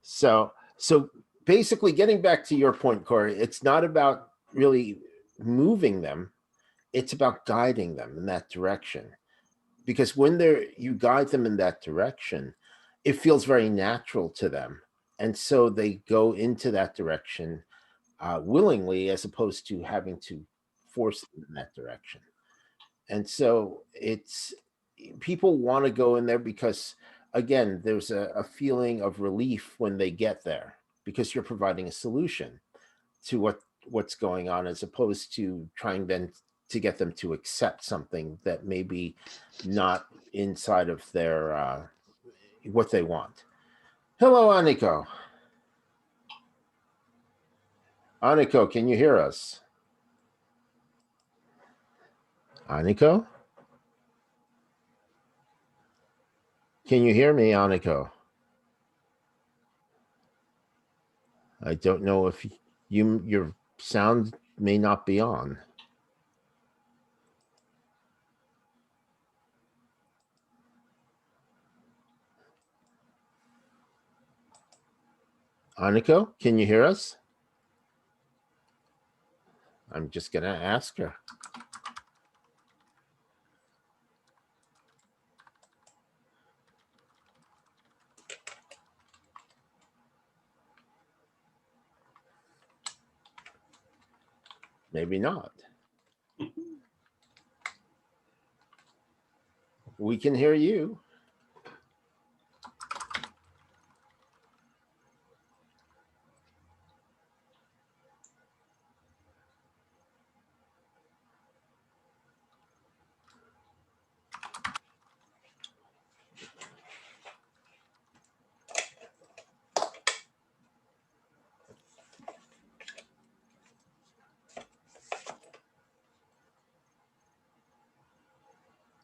So basically, getting back to your point, Corey, it's not about really moving them. It's about guiding them in that direction. Because when you guide them in that direction, it feels very natural to them. And so they go into that direction willingly, as opposed to having to force them in that direction. And so people want to go in there because, again, there's a feeling of relief when they get there, because you're providing a solution to what's going on, as opposed to trying then to get them to accept something that may be not inside of their what they want. Hello, Aniko. Aniko, can you hear us? Aniko? Can you hear me, Aniko? I don't know if your sound may not be on. Aniko, can you hear us? I'm just going to ask her. Maybe not. We can hear you.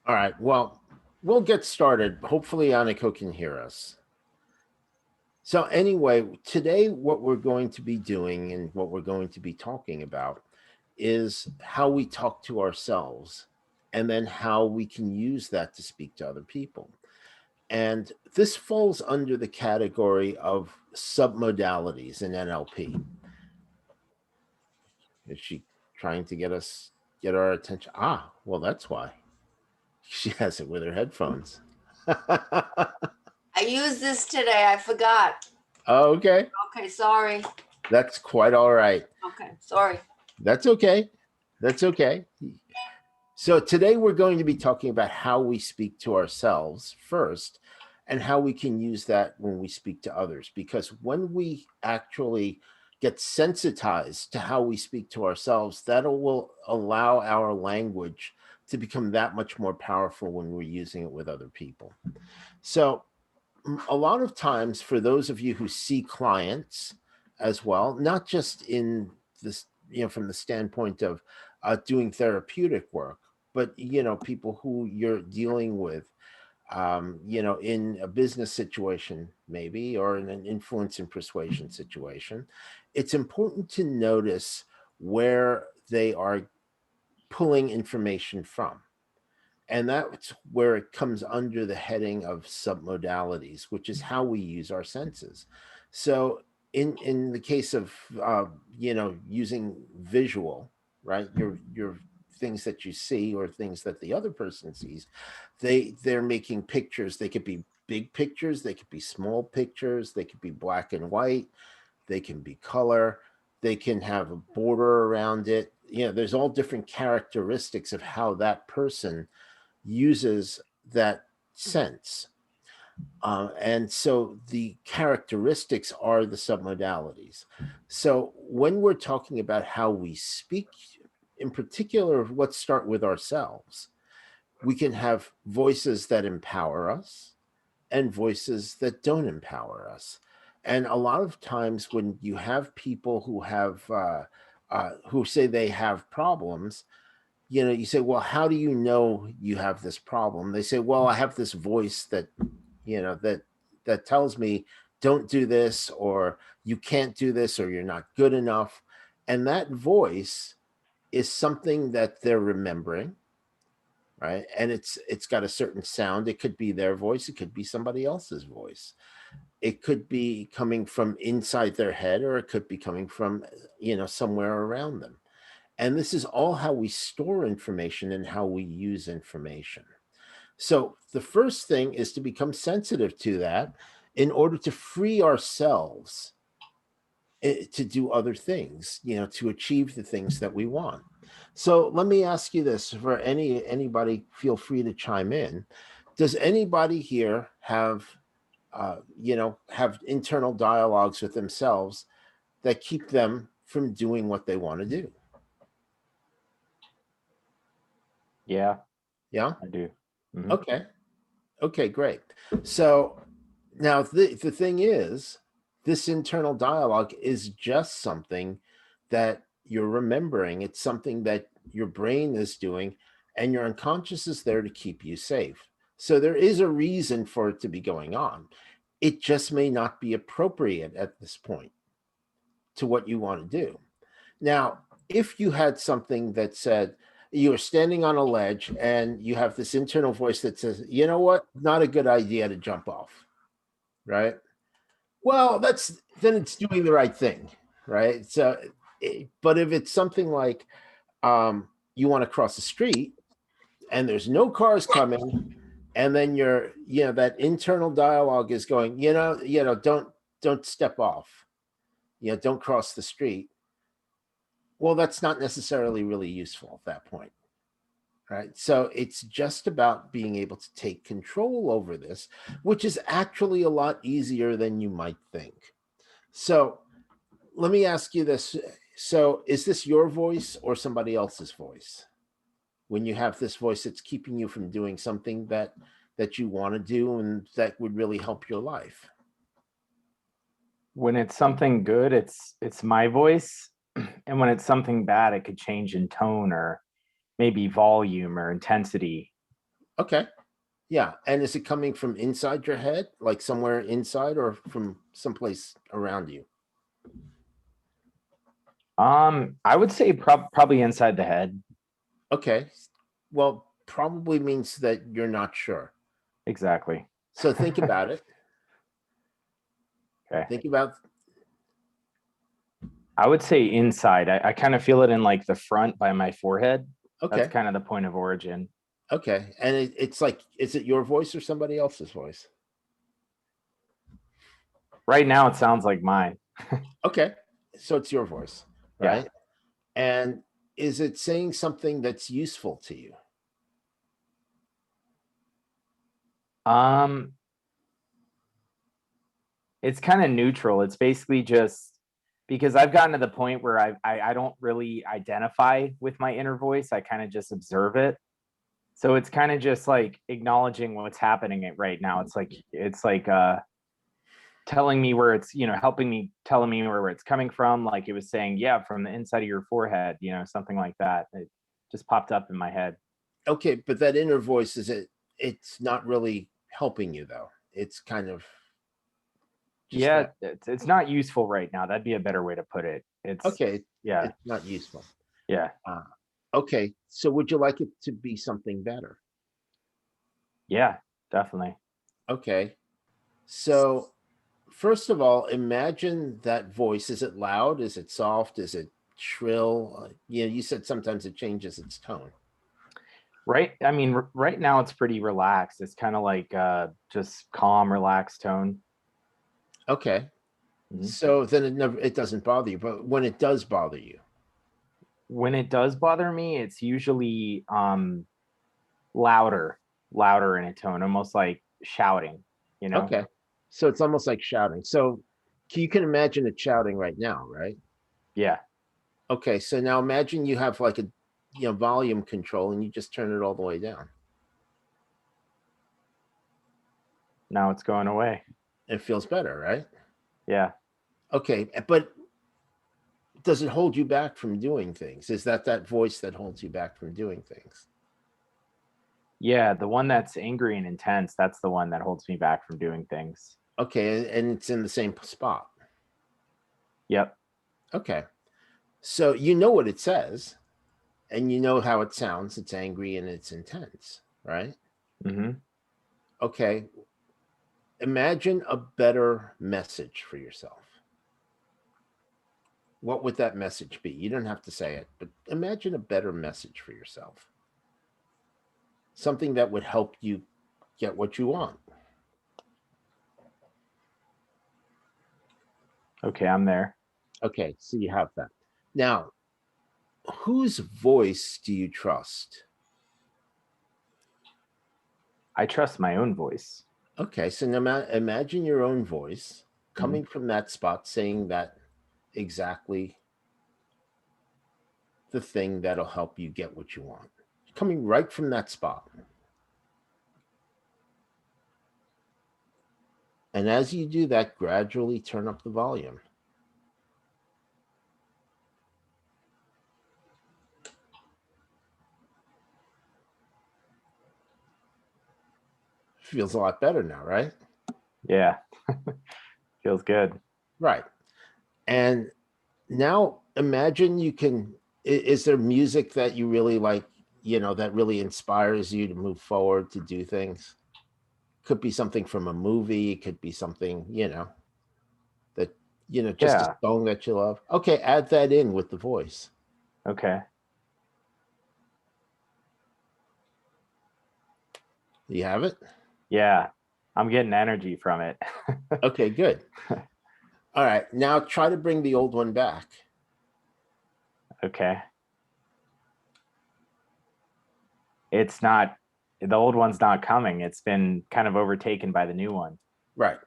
All right. Well, we'll get started. Hopefully, Aniko can hear us. So anyway, today what we're going to be doing and what we're going to be talking about is how we talk to ourselves, and then how we can use that to speak to other people. And this falls under the category of submodalities in NLP. Is she trying to get our attention? Ah, well, that's why. She has it with her headphones. I used this today. I forgot. Oh, okay. Okay, sorry. That's quite all right. Okay, sorry. That's okay. That's okay. So today we're going to be talking about how we speak to ourselves first, and how we can use that when we speak to others. Because when we actually get sensitized to how we speak to ourselves, that will allow our language to become that much more powerful when we're using it with other people. So a lot of times, for those of you who see clients as well, not just in this, from the standpoint of doing therapeutic work, but people who you're dealing with, in a business situation, maybe, or in an influence and persuasion situation, it's important to notice where they are pulling information from. And that's where it comes under the heading of submodalities, which is how we use our senses. So in the case of using visual, right, your things that you see or things that the other person sees, they're making pictures. They could be big pictures, they could be small pictures, they could be black and white, they can be color, they can have a border around it. There's all different characteristics of how that person uses that sense. And so the characteristics are the submodalities. So when we're talking about how we speak, in particular, let's start with ourselves. We can have voices that empower us and voices that don't empower us. And a lot of times when you have people who say they have problems, you say, well, how do you know you have this problem? They say, well, I have this voice that tells me don't do this, or you can't do this, or you're not good enough. And that voice is something that they're remembering, right? And it's got a certain sound. It could be their voice, it could be somebody else's voice. It could be coming from inside their head, or it could be coming from, somewhere around them. And this is all how we store information and how we use information. So the first thing is to become sensitive to that in order to free ourselves to do other things, to achieve the things that we want. So let me ask you this, for anybody, feel free to chime in. Does anybody here have internal dialogues with themselves that keep them from doing what they want to do? Yeah, Yeah. I do. Mhm. Okay. Okay, great. So now the thing is, this internal dialogue is just something that you're remembering. It's something that your brain is doing, and your unconscious is there to keep you safe. So there is a reason for it to be going on. It just may not be appropriate at this point to what you want to do. Now, if you had something that said you are standing on a ledge and you have this internal voice that says, you know what, not a good idea to jump off, right? Well, then it's doing the right thing, right? So, but if it's something like you want to cross the street and there's no cars coming, and then that internal dialogue is going, don't step off, don't cross the street. Well, that's not necessarily really useful at that point, right? So it's just about being able to take control over this, which is actually a lot easier than you might think. So let me ask you this. So is this your voice or somebody else's voice? When you have this voice that's keeping you from doing something that you want to do and that would really help your life? When it's something good, it's my voice, and when it's something bad, it could change in tone or maybe volume or intensity. Okay. Yeah. And is it coming from inside your head, like somewhere inside, or from someplace around you? I would say probably inside the head. Okay. Well, probably means that you're not sure. Exactly. So think about it. Okay. Think about, I would say inside. I kind of feel it in like the front by my forehead. okay. That's kind of the point of origin. Okay. And it's like, is it your voice or somebody else's voice? Right now, it sounds like mine. Okay. So it's your voice, Yeah. right? And is it saying something that's useful to you? It's kind of neutral. It's basically just because I've gotten to the point where I don't really identify with my inner voice. I kind of just observe it. So it's kind of just like acknowledging what's happening right now. It's like telling me where it's, helping me, telling me where it's coming from. Like it was saying, yeah, from the inside of your forehead, something like that. It just popped up in my head. Okay, but that inner voice it's not really helping you though. It's kind of just Yeah, it's not useful right now. That'd be a better way to put it. okay. Yeah. It's not useful. Yeah. Okay, so would you like it to be something better? Yeah, definitely. Okay, so first of all, imagine that voice. Is it loud? Is it soft? Is it shrill? You said sometimes it changes its tone. Right. I mean, right now it's pretty relaxed. It's kind of like just calm, relaxed tone. Okay, Mhm. so then it doesn't bother you, but when it does bother you, When it does bother me, it's usually louder, louder in a tone, almost like shouting, okay, so it's almost like shouting. So you can imagine it shouting right now, right? Yeah. Okay, so now imagine you have like a volume control and you just turn it all the way down. Now it's going away. It feels better, right? Yeah. Okay, but does it hold you back from doing things? Is that voice that holds you back from doing things? Yeah. The one that's angry and intense, that's the one that holds me back from doing things. Okay, and it's in the same spot. Yep. Okay, so you know what it says and you know how it sounds. It's angry and it's intense, right? Mm-hmm. Okay, Imagine a better message for yourself. What would that message be? You don't have to say it, but imagine a better message for yourself. Something that would help you get what you want. Okay, I'm there. Okay, so you have that. Now, whose voice do you trust? I trust my own voice. Okay, so now imagine your own voice coming from that spot saying that exactly the thing that'll help you get what you want. Coming right from that spot. And as you do that, gradually turn up the volume. Feels a lot better now, right? Yeah. Feels good. Right. And now imagine you can, is there music that you really like, that really inspires you to move forward, to do things? Could be something from a movie, it could be something, that, just a Yeah. song that you love. Okay, add that in with the voice. Okay. You have it? Yeah. I'm getting energy from it. Okay, good. All right, now try to bring the old one back. Okay. It's not, the old one's not coming. It's been kind of overtaken by the new one. Right.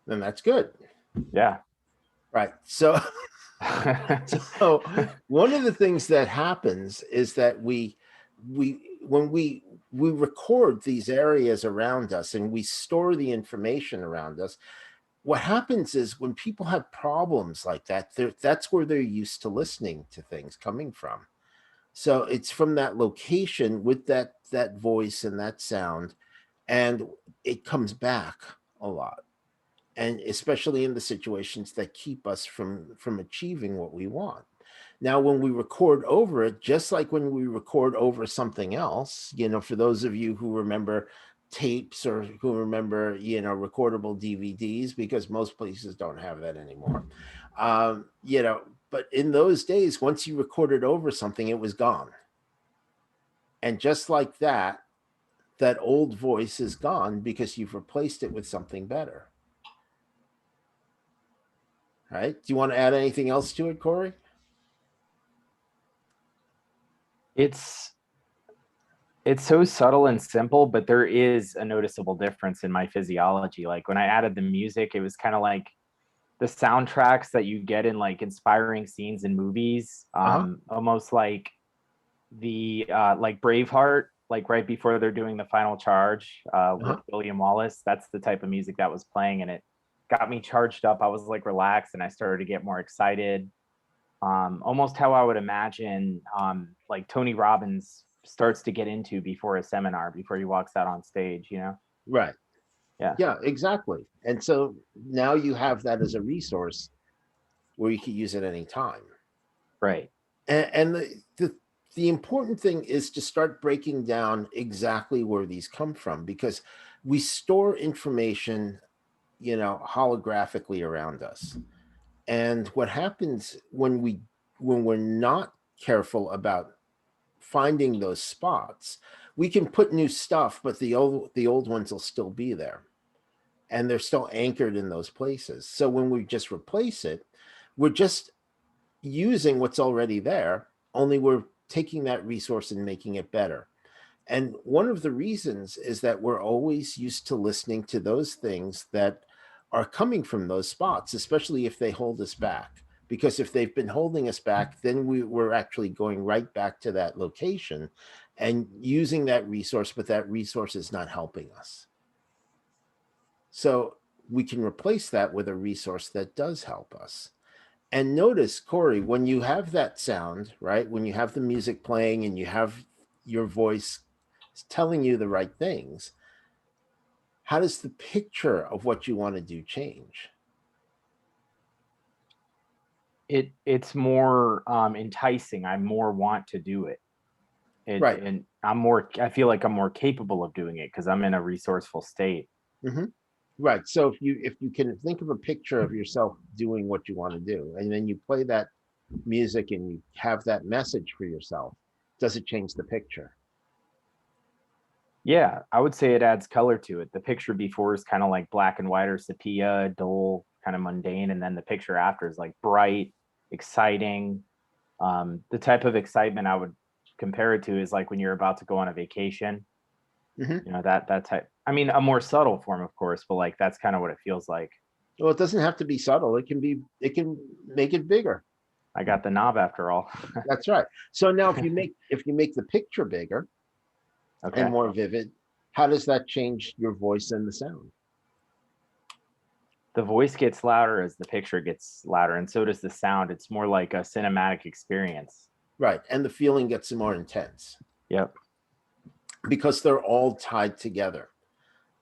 Then that's good. Yeah. Right. So one of the things that happens is that when we record these areas around us and we store the information around us, what happens is when people have problems like that, that's where they're used to listening to things coming from. So it's from that location with that voice and that sound, and it comes back a lot. And especially in the situations that keep us from achieving what we want. Now, when we record over it, just like when we record over something else, for those of you who remember tapes or who remember, recordable DVDs, because most places don't have that anymore. But in those days, once you recorded over something, it was gone. And just like that, that old voice is gone because you've replaced it with something better. Right? Do you want to add anything else to it, Corey? It's so subtle and simple, but there is a noticeable difference in my physiology. Like when I added the music, it was kind of like the soundtracks that you get in like inspiring scenes in movies, almost like the like Braveheart, like right before they're doing the final charge with William Wallace. That's the type of music that was playing, and it got me charged up. I was like relaxed, and I started to get more excited. Almost how I would imagine like Tony Robbins starts to get into before a seminar, before he walks out on stage, Right. Yeah. Yeah, exactly. And so now you have that as a resource where you can use it anytime. Right. And the important thing is to start breaking down exactly where these come from, because we store information, holographically around us. And what happens when we're not careful about finding those spots, we can put new stuff, but the old ones will still be there. And they're still anchored in those places. So when we just replace it, we're just using what's already there, only we're taking that resource and making it better. And one of the reasons is that we're always used to listening to those things that are coming from those spots, especially if they hold us back. Because if they've been holding us back, then we're actually going right back to that location and using that resource, but that resource is not helping us. So we can replace that with a resource that does help us. And notice, Corey, when you have that sound, right? When you have the music playing and you have your voice telling you the right things, how does the picture of what you want to do change? It's more enticing. I more want to do it. Right. And I feel like I'm more capable of doing it because I'm in a resourceful state. Mm-hmm. Right. So if you can think of a picture of yourself doing what you want to do, and then you play that music and you have that message for yourself, does it change the picture? Yeah, I would say it adds color to it. The picture before is kind of like black and white or sepia, dull, kind of mundane, and then the picture after is like bright, exciting. The type of excitement I would compare it to is like when you're about to go on a vacation. Hmm. You know, that type. I mean, a more subtle form, of course, but like that's kind of what it feels like. Well, it doesn't have to be subtle. It can make it bigger. I got the knob after all. That's right. So now if you make the picture bigger and Okay. more vivid, how does that change your voice and the sound? The voice gets louder as the picture gets louder, and so does the sound. It's more like a cinematic experience. Right. And the feeling gets more intense Yep. because they're all tied together.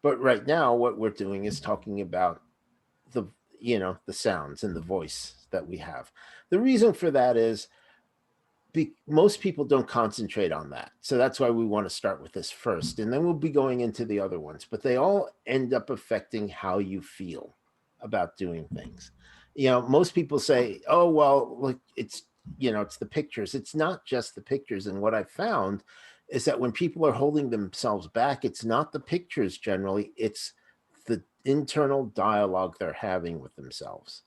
But right now, what we're doing is talking about the the sounds and the voice that we have. The reason for that is most people don't concentrate on that, so that's why we want to start with this first, and then we'll be going into the other ones, but they all end up affecting how you feel about doing things. Most people say, oh well, like it's the pictures. It's not just the pictures. And what I found is that when people are holding themselves back, it's not the pictures generally, it's the internal dialogue they're having with themselves.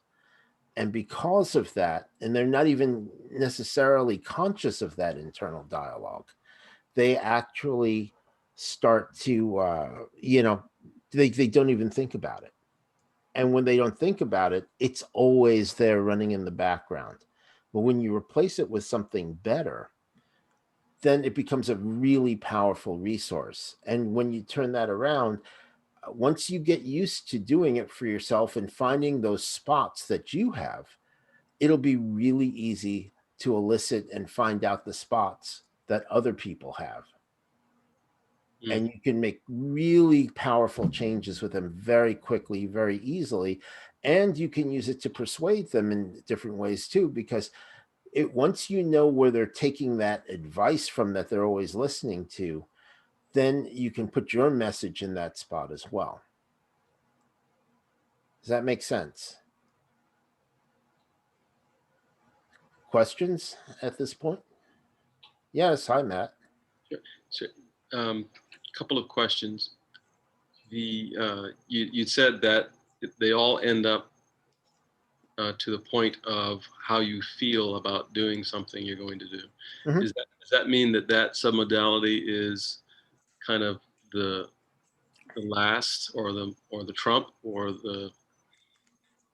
And because of that, and they're not even necessarily conscious of that internal dialogue, they actually start to, they don't even think about it. And when they don't think about it, it's always there running in the background. But when you replace it with something better, then it becomes a really powerful resource. And when you turn that around, once you get used to doing it for yourself and finding those spots that you have, it'll be really easy to elicit and find out the spots that other people have. Mm. And you can make really powerful changes with them very quickly, very easily. And you can use it to persuade them in different ways too, because once you know where they're taking that advice from that they're always listening to, then you can put your message in that spot as well. Does that make sense? Questions at this point? Yes. Hi, Matt. So, couple of questions. You said that they all end up to the point of how you feel about doing something you're going to do. Mhm. Does that mean that submodality is kind of the last or the trump or the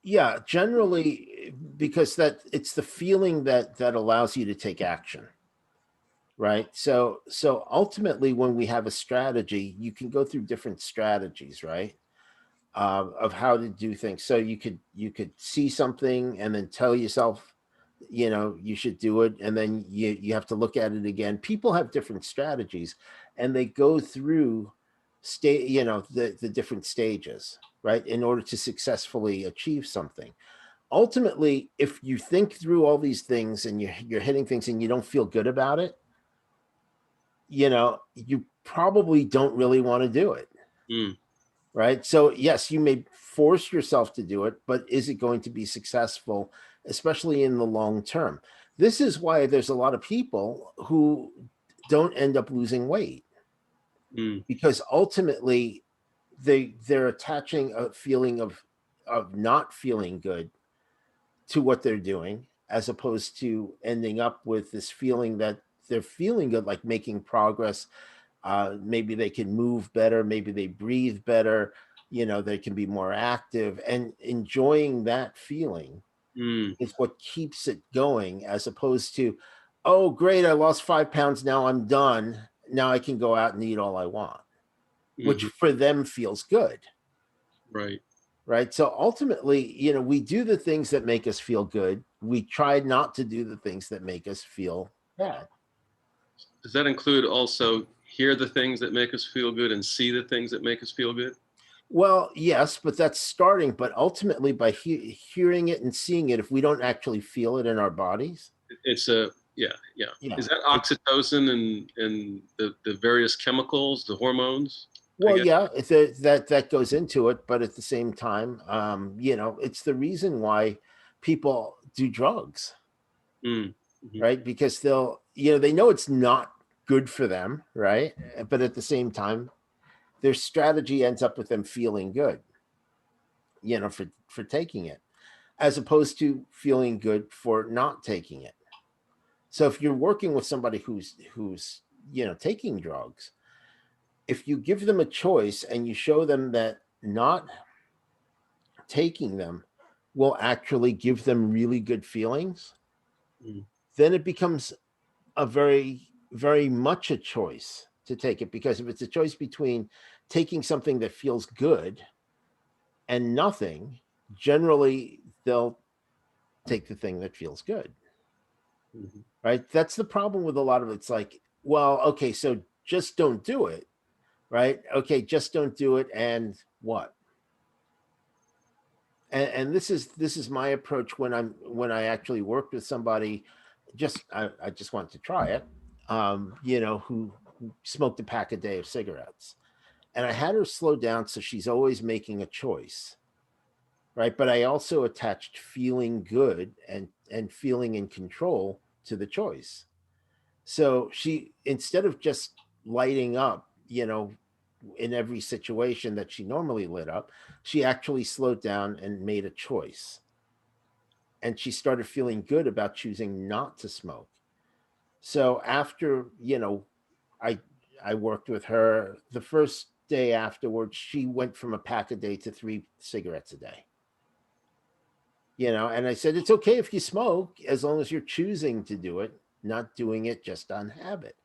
Yeah, generally, because that it's the feeling that allows you to take action, right? So ultimately, when we have a strategy, you can go through different strategies, right? Of how to do things. So you could see something and then tell yourself, you should do it, and then you have to look at it again. People have different strategies, and they go through the different stages, right, in order to successfully achieve something. Ultimately, if you think through all these things and you're hitting things and you don't feel good about it, you probably don't really want to do it. mm, Right. So, yes, you may force yourself to do it, but is it going to be successful, especially in the long term? This is why there's a lot of people who don't end up losing weight, mm, because ultimately they're attaching a feeling of not feeling good to what they're doing, as opposed to ending up with this feeling that they're feeling good, like making progress. Maybe they can move better, maybe they breathe better, they can be more active, and enjoying that feeling mm, is what keeps it going, as opposed to, oh great, I lost 5 pounds, now I'm done, now I can go out and eat all I want, which mhm, for them feels good. right. Right. So ultimately, we do the things that make us feel good. We try not to do the things that make us feel bad. Does that include also hear the things that make us feel good and see the things that make us feel good? Well, yes, but that's starting. But ultimately, by hearing it and seeing it, if we don't actually feel it in our bodies, It's a yeah, yeah. yeah, Is that oxytocin and the various chemicals, the hormones? Well, guess. yeah, that goes into it, but at the same time, it's the reason why people do drugs, Mm, mhm, right? Because they know it's not good for them, right? But at the same time, their strategy ends up with them feeling good, for taking it, as opposed to feeling good for not taking it. So if you're working with somebody who's taking drugs, if you give them a choice and you show them that not taking them will actually give them really good feelings, mm, then it becomes a very, very much a choice to take it. Because if it's a choice between taking something that feels good and nothing, generally they'll take the thing that feels good, mhm, right? That's the problem with a lot of it. It's like, well, okay, so just don't do it, right? Okay, just don't do it, and what? And this is my approach when I actually worked with somebody. I just wanted to try it, who smoked a pack a day of cigarettes, and I had her slow down so she's always making a choice, right? But I also attached feeling good and feeling in control to the choice. So she, instead of just lighting up, in every situation that she normally lit up, she actually slowed down and made a choice. And she started feeling good about choosing not to smoke. So after, I I worked with her, the first day afterwards, she went from a pack a day to 3 cigarettes a day. And I said, it's okay if you smoke, as long as you're choosing to do it, not doing it just on habit.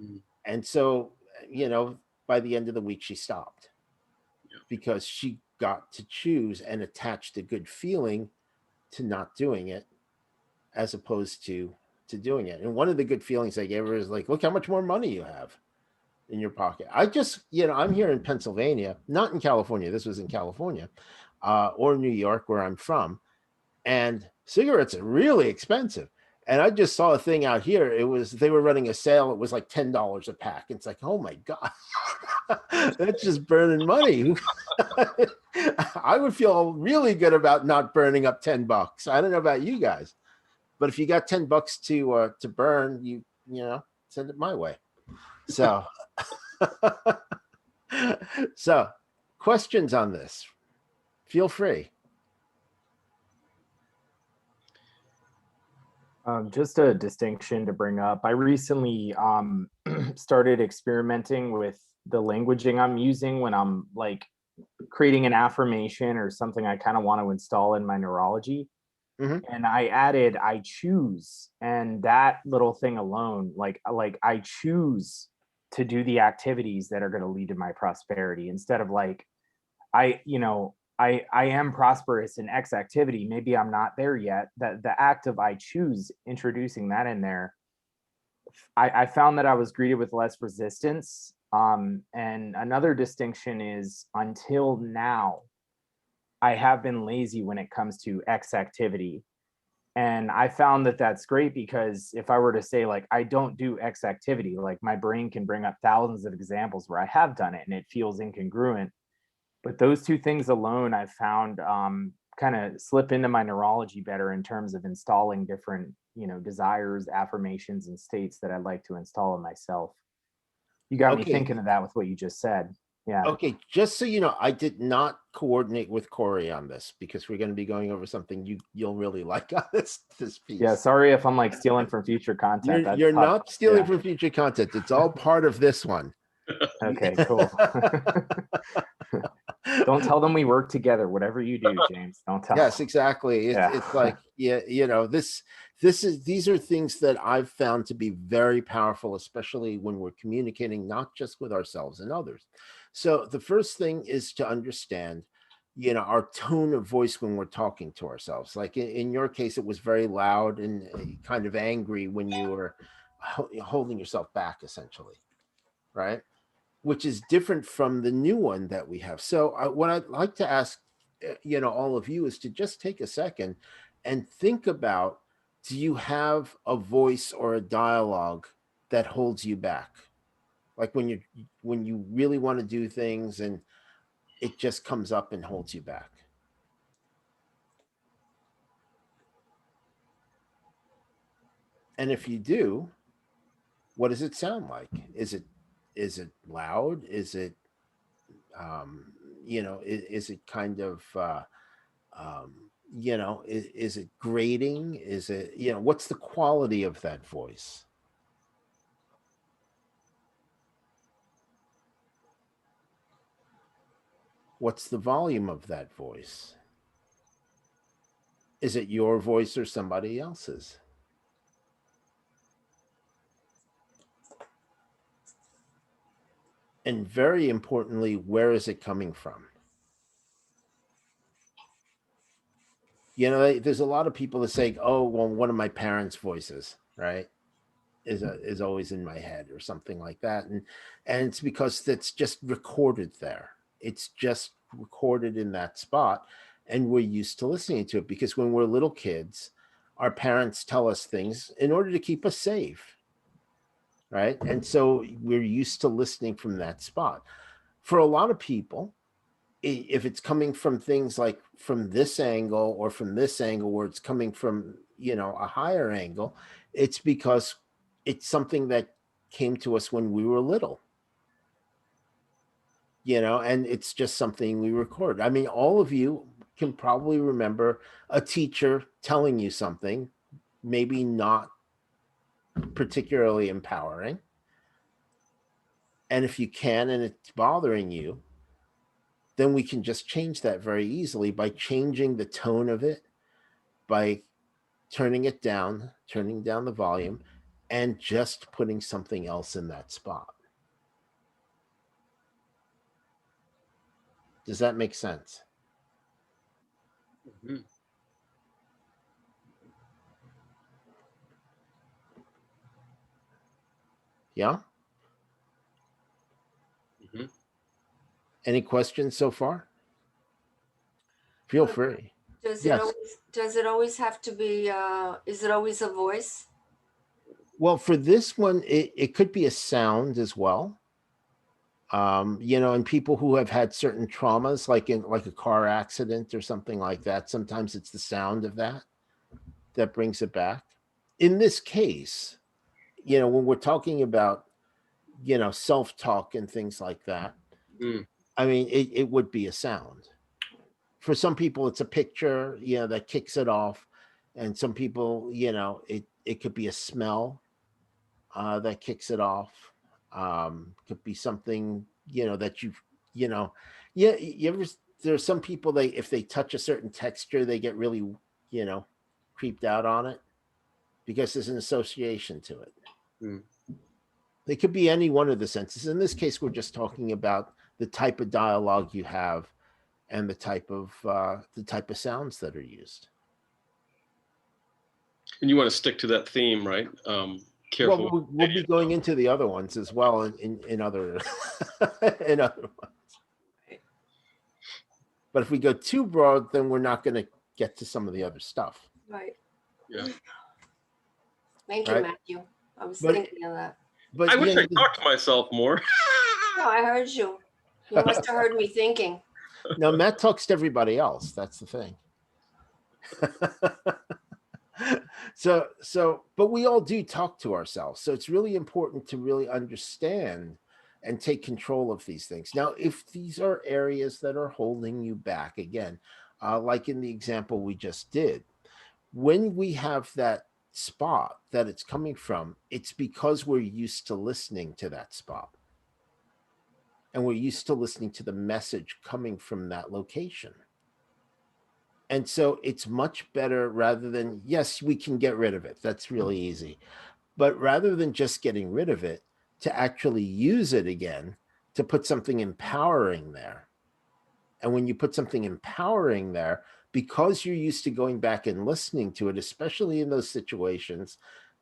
mm, And so, you know, by the end of the week, she stopped yeah. because she got to choose and attach the good feeling to not doing it, as opposed to doing it. And one of the good feelings I gave her is like, look how much more money you have in your pocket. I just, I'm here in Pennsylvania, not in California. This was in California, or New York, where I'm from. And cigarettes are really expensive. And I just saw a thing out here. They were running a sale. It was like $10 a pack. It's like, oh my God, that's just burning money. I would feel really good about not burning up $10. I don't know about you guys, but if you got $10 to burn, send it my way. So, so questions on this? Feel free. Just a distinction to bring up. I recently started experimenting with the languaging I'm using when I'm like creating an affirmation or something I kind of want to install in my neurology. Mhm. And I added I choose, and that little thing alone, like I choose to do the activities that are going to lead to my prosperity, instead of like I am prosperous in X activity. Maybe I'm not there yet. That the act of I choose, introducing that in there, I found that I was greeted with less resistance. And another distinction is, until now, I have been lazy when it comes to X activity. And I found that that's great, because if I were to say like I don't do X activity, like my brain can bring up thousands of examples where I have done it and it feels incongruent. But those two things alone, I've found kind of slip into my neurology better in terms of installing different, desires, affirmations, and states that I'd like to install in myself. You got me Okay. thinking of that with what you just said. Yeah. Okay, just so you know, I did not coordinate with Corey on this because we're going to be going over something you'll really like on this Yeah. piece. Sorry if I'm like stealing from future content. That's You're tough. not stealing Yeah. from future content. It's all part of this one. Okay, cool. Don't tell them we work together. Whatever you do, James, don't tell Yes, them. exactly. Yeah. It's like, yeah, these are things that I've found to be very powerful, especially when we're communicating not just with ourselves and others. So the first thing is to understand, our tone of voice when we're talking to ourselves. Like in your case, it was very loud and kind of angry when you were holding yourself back, essentially, right? Which is different from the new one that we have. So what I'd like to ask, all of you, is to just take a second and think about, do you have a voice or a dialogue that holds you back? like when you really want to do things and it just comes up and holds you back. And if you do, what does it sound like? Is it loud? Is it is it kind of is it grating? Is it, what's the quality of that voice? What's the volume of that voice? Is it your voice or somebody else's? And very importantly, where is it coming from? There's a lot of people that say, oh, well, one of my parents' voices, right, is always in my head or something like that. And it's because that's just recorded there. It's just recorded in that spot. And we're used to listening to it because when we're little kids, our parents tell us things in order to keep us safe. Right. And so we're used to listening from that spot. For a lot of people, if it's coming from things like from this angle or from this angle where it's coming from, a higher angle, it's because it's something that came to us when we were little, and it's just something we record. I mean, all of you can probably remember a teacher telling you something, maybe not particularly empowering. And if you can, and it's bothering you, then we can just change that very easily by changing the tone of it, by turning down the volume, and just putting something else in that spot. Does that make sense? Mm-hmm. Yeah? Mm-hmm. Any questions so far? Feel free. Does Yes. it always have to be, is it always a voice? Well, for this one, it could be a sound as well. And people who have had certain traumas, like a car accident or something like that, sometimes it's the sound of that brings it back. In this case, when we're talking about, self-talk and things like that, Mm. I mean, it would be a sound. For some people, it's a picture, that kicks it off. And some people, it could be a smell that kicks it off. Could be something, that you know, yeah. There's some people, if they touch a certain texture, they get really, creeped out on it because there's an association to it. Mm. They could be any one of the senses. In this case, we're just talking about the type of dialogue you have and the type of sounds that are used. And you want to stick to that theme, right? Careful. Well, we'll be going into the other ones as well in other in other ones. But if we go too broad, then we're not going to get to some of the other stuff. Right. Yeah. Thank you, Right. Matthew. I was But- thinking of that. But I wish I talked to myself more. No, I heard you. You must have heard me thinking. no, Matt talks to everybody else. That's the thing. But we all do talk to ourselves. So it's really important to really understand and take control of these things. Now, if these are areas that are holding you back, again, like in the example we just did, when we have that spot that it's coming from, it's because we're used to listening to that spot. And we're used to listening to the message coming from that location. And so it's much better rather than, yes, we can get rid of it. That's really easy. But rather than just getting rid of it, to actually use it again, to put something empowering there. And when you put something empowering there, because you're used to going back and listening to it, especially in those situations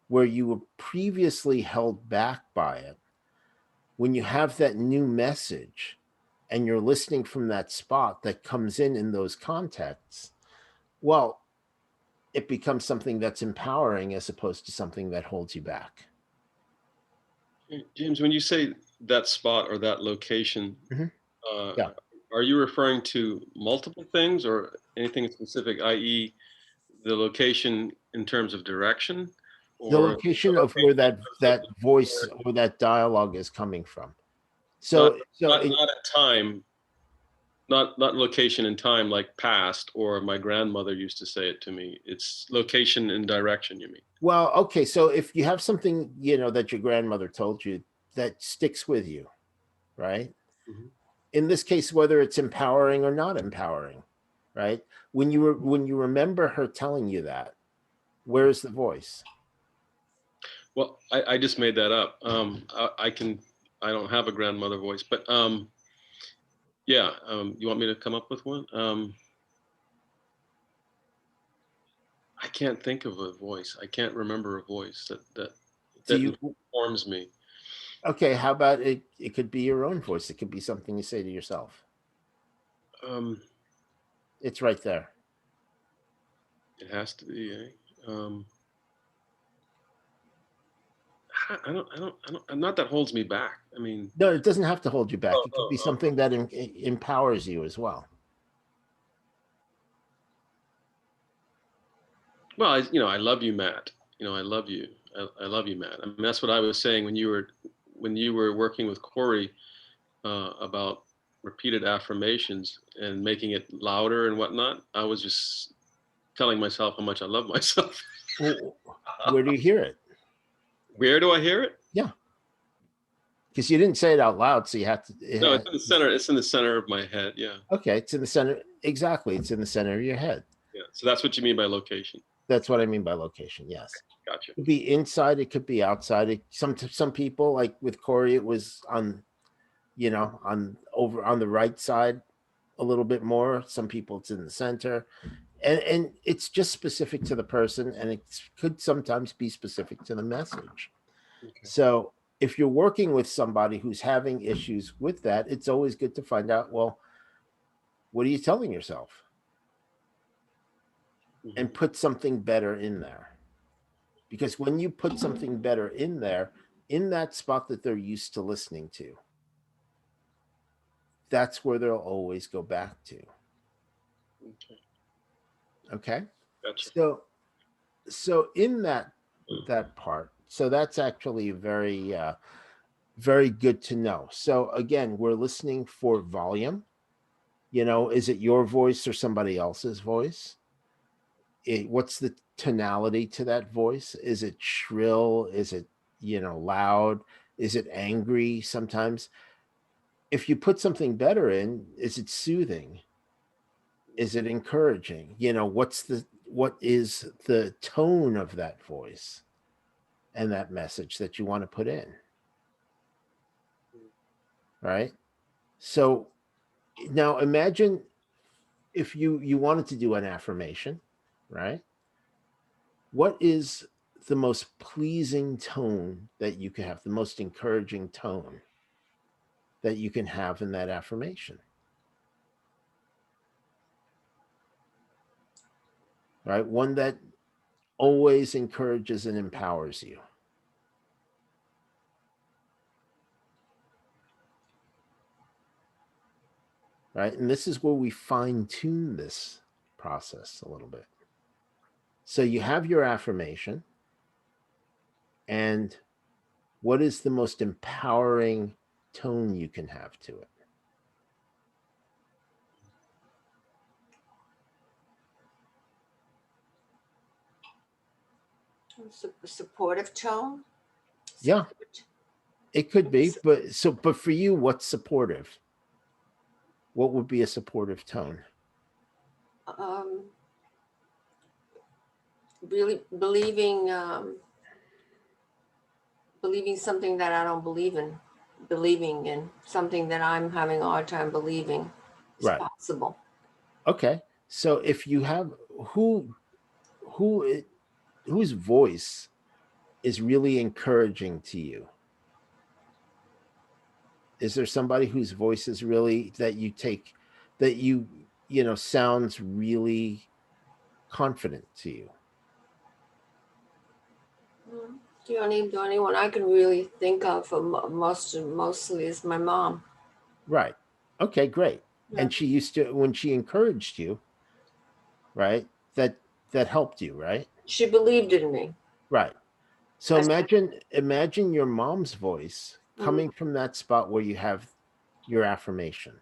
where you were previously held back by it, when you have that new message and you're listening from that spot that comes in those contexts, well, it becomes something that's empowering as opposed to something that holds you back. James, when you say that spot or that location, Mhm. uh, Yeah. are you referring to multiple things or anything specific, i.e., the location in terms of direction, The or location of where that voice or or that dialogue is coming from. not So in, not at time, not location and time like past, or my grandmother used to say it to me. It's location and direction. You mean? well, okay, so if you have something, that your grandmother told you that sticks with you, right? Mhm. In this case, whether it's empowering or not empowering, right? When you remember her telling you that, where's the voice? Well, I just made that up. I don't have a grandmother voice, but yeah. You want me to come up with one? I can't think of a voice. I can't remember a voice Do that you informs me. okay, how about it? It could be your own voice. It could be something you say to yourself. Um, It's right there. it has to be. Not that holds me back. I mean, No, it doesn't have to hold you back. oh, It could oh, be oh. something that empowers you as well. Well, I love you, Matt. I love you. I love you, Matt. I mean, that's what I was saying when you were working with Corey about repeated affirmations and making it louder and whatnot. I was just telling myself how much I love myself. Well, where do you hear it? Where do I hear it? Yeah, because you didn't say it out loud, so you have to. No, it's in the center. It's in the center of my head. Yeah, Okay, it's in the center. Exactly, it's in the center of your head. yeah. So that's what you mean by location. That's what I mean by location. Yes, Gotcha. it could be inside. It could be outside. Some people, like with Corey, it was on, on over on the right side a little bit more. Some people it's in the center, and it's just specific to the person, and it could sometimes be specific to the message. Okay. So if you're working with somebody who's having issues with that, it's always good to find out, well, what are you telling yourself? Mhm. And put something better in there. Because when you put something better in there, in that spot that they're used to listening to, that's where they'll always go back to. Okay. Okay. Gotcha. So in that part, so that's actually very good to know. So again, we're listening for volume. Is it your voice or somebody else's voice? What's the tonality to that voice? Is it shrill? Is it, loud? Is it angry sometimes? If you put something better in, is it soothing? Is it encouraging? What is the tone of that voice and that message that you want to put in? Right? So now imagine if you wanted to do an affirmation, right? What is the most pleasing tone that you can have, the most encouraging tone that you can have in that affirmation? Right? One that always encourages and empowers you. Right? And this is where we fine tune this process a little bit. So you have your affirmation, and what is the most empowering tone you can have to it? Supportive tone. Yeah, Support. it could be, but for you, what's supportive? What would be a supportive tone? Um, really believing something that I don't believe in, believing in something that I'm having a hard time believing is Right. possible. Okay. So if you have who whose voice is really encouraging to you? Is there somebody whose voice is really that you take that sounds really confident to you? The only one I can really think of for mostly is my mom. Right. Okay, great. Yeah. And she used to, when she encouraged you, right? That helped you, right? She believed in me. Right. So I said, imagine your mom's voice mm, coming from that spot where you have your affirmation,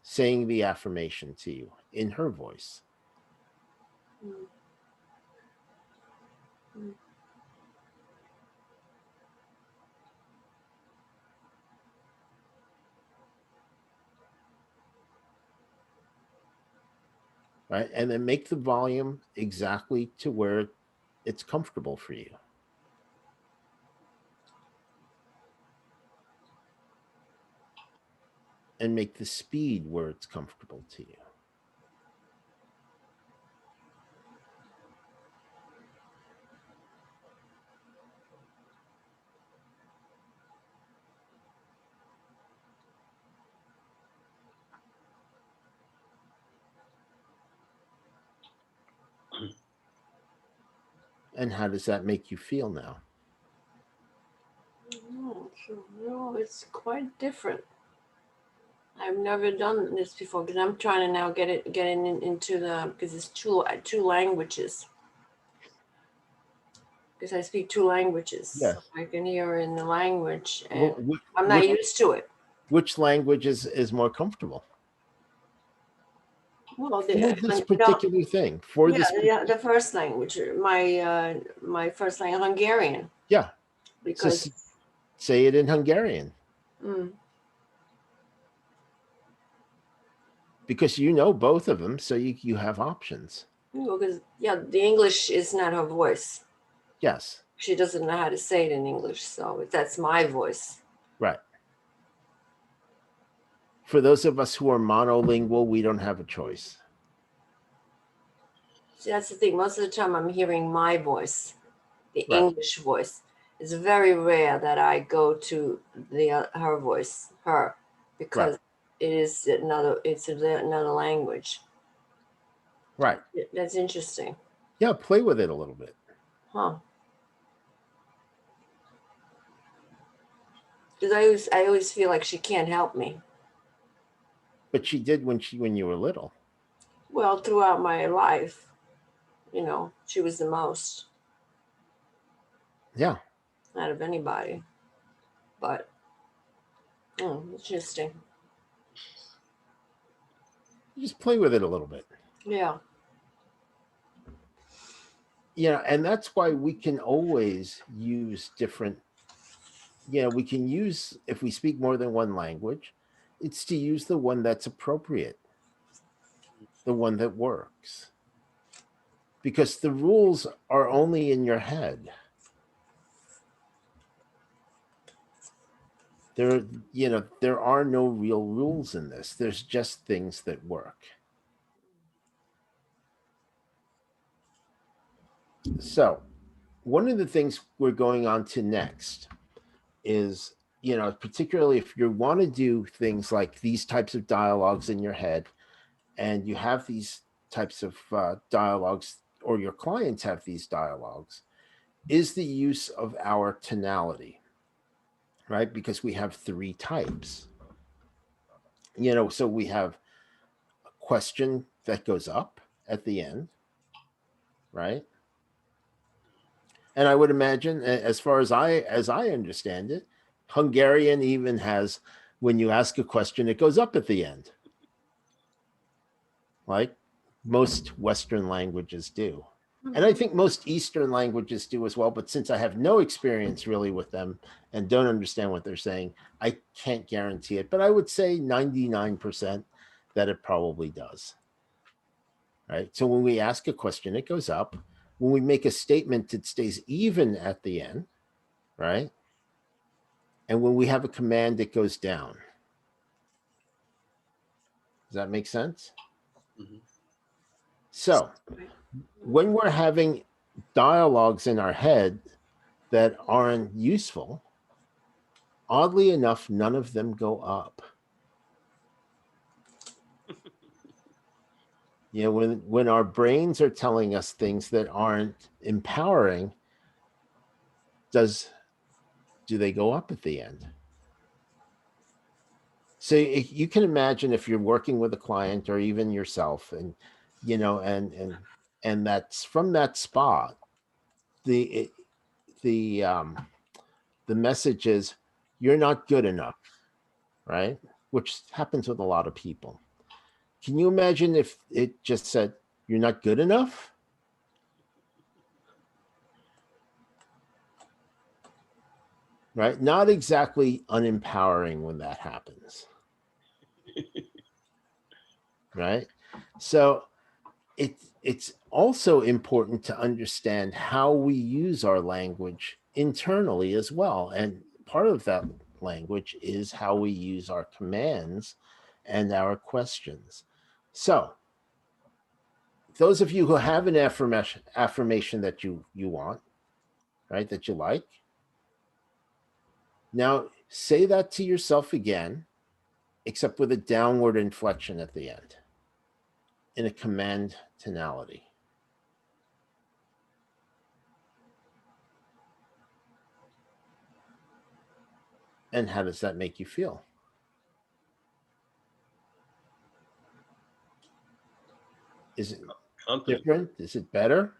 saying the affirmation to you in her voice. mm, mm. Right. And then make the volume exactly to where it's comfortable for you. And make the speed where it's comfortable to you. And how does that make you feel now? No, it's quite different. I've never done this before because I'm trying to now get into the, because it's two languages. Because I speak two languages. Yes. So I can hear in the language and Well, I'm not used to it. which language is more comfortable Well, for this particular thing? For this, the first language, my first language, Hungarian, yeah. So because say it in Hungarian, because you know both of them, so you have options. because the English is not her voice. Yes. She doesn't know how to say it in English, so that's my voice. Right. For those of us who are monolingual, we don't have a choice. See, that's the thing. Most of the time, I'm hearing my voice, the Right. English voice. It's very rare that I go to her voice, because it's another language. Right. That's interesting, Yeah, play with it a little bit. huh? Because I always feel like she can't help me. But she did when you were little. Well, throughout my life, she was the most. Yeah. Out of anybody, but interesting. Just play with it a little bit. Yeah. Yeah, and that's why we can always use different, we can use, if we speak more than one language, it's to use the one that's appropriate, the one that works. Because the rules are only in your head. There are no real rules in this. There's just things that work. So, one of the things we're going on to next is, particularly if you want to do things like these types of dialogues in your head, and you have these types of dialogues, or your clients have these dialogues, is the use of our tonality, right? Because we have three types. So we have a question that goes up at the end, right? And I would imagine, as far as I understand it, Hungarian even has, when you ask a question, it goes up at the end, like most Western languages do. And I think most Eastern languages do as well. But since I have no experience really with them and don't understand what they're saying, I can't guarantee it. But I would say 99% that it probably does. Right. So when we ask a question, it goes up. When we make a statement, it stays even at the end. Right. And when we have a command, it goes down. Does that make sense? Mm-hmm. So when we're having dialogues in our head that aren't useful, oddly enough, none of them go up. When our brains are telling us things that aren't empowering, do they go up at the end? So you can imagine if you're working with a client or even yourself, and and that's from that spot, the the message is you're not good enough, right? Which happens with a lot of people. Can you imagine if it just said you're not good enough? Right? Not exactly unempowering when that happens. Right? So it's also important to understand how we use our language internally as well. And part of that language is how we use our commands and our questions. So those of you who have an affirmation that you want, right, that you like, now say that to yourself again, except with a downward inflection at the end, in a command tonality. And how does that make you feel? Is it different? Is it better?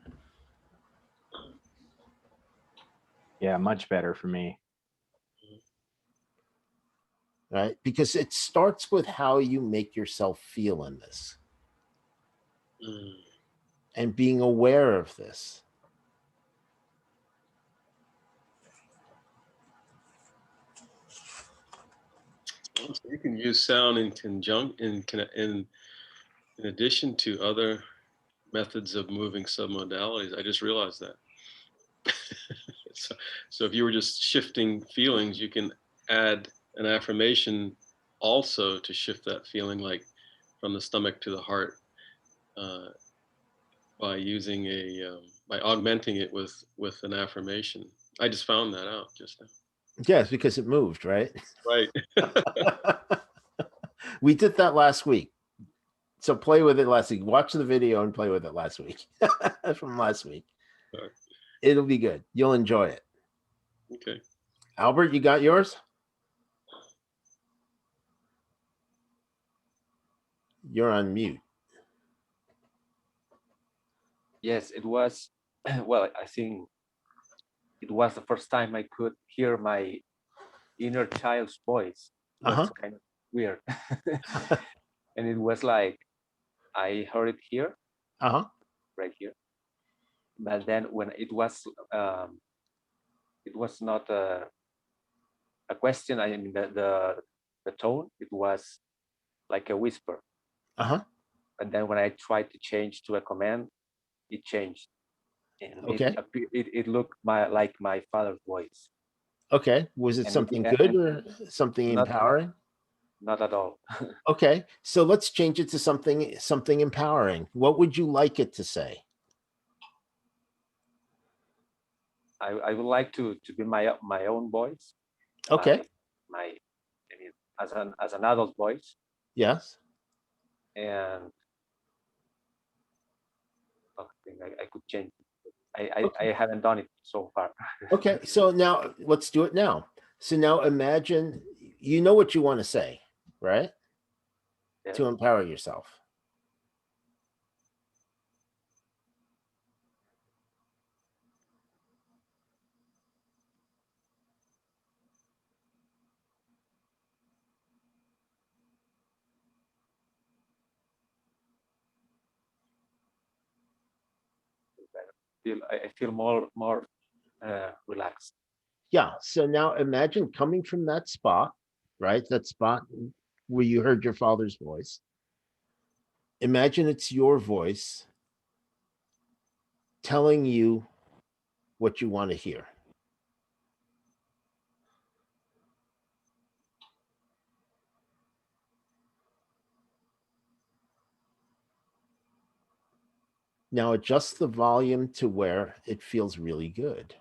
Yeah, much better for me. Right? Because it starts with how you make yourself feel in this. And being aware of this. So you can use sound in in addition to other methods of moving submodalities. I just realized that. So if you were just shifting feelings, you can add an affirmation also to shift that feeling, like from the stomach to the heart, by using by augmenting it with an affirmation. I just found that out just now. Yes, because it moved, right? Right. We did that last week. So play with it last week. Watch the video and play with it last week. From last week. Right. It'll be good. You'll enjoy it. Okay. Albert, you got yours? You're on mute. Yes, it was. Well, I think it was the first time I could hear my inner child's voice. It was kind of weird. And it was like, I heard it here, right here. But then when it was not a question. I mean, the tone, it was like a whisper. And then when I tried to change to a command, it changed. And it looked like my father's voice. Okay. Was it something good or something empowering? Not at all. Okay. So let's change it to something empowering. What would you like it to say? I would like to be my own voice. Okay. I mean, as an adult voice. Yes. And I think I could change it. I haven't done it so far. Okay. So now let's do it now. So now imagine, you know what you want to say, right? Yeah. To empower yourself. I feel more relaxed. Yeah. So now imagine coming from that spot, right? That spot where you heard your father's voice. Imagine it's your voice telling you what you want to hear. Now adjust the volume to where it feels really good.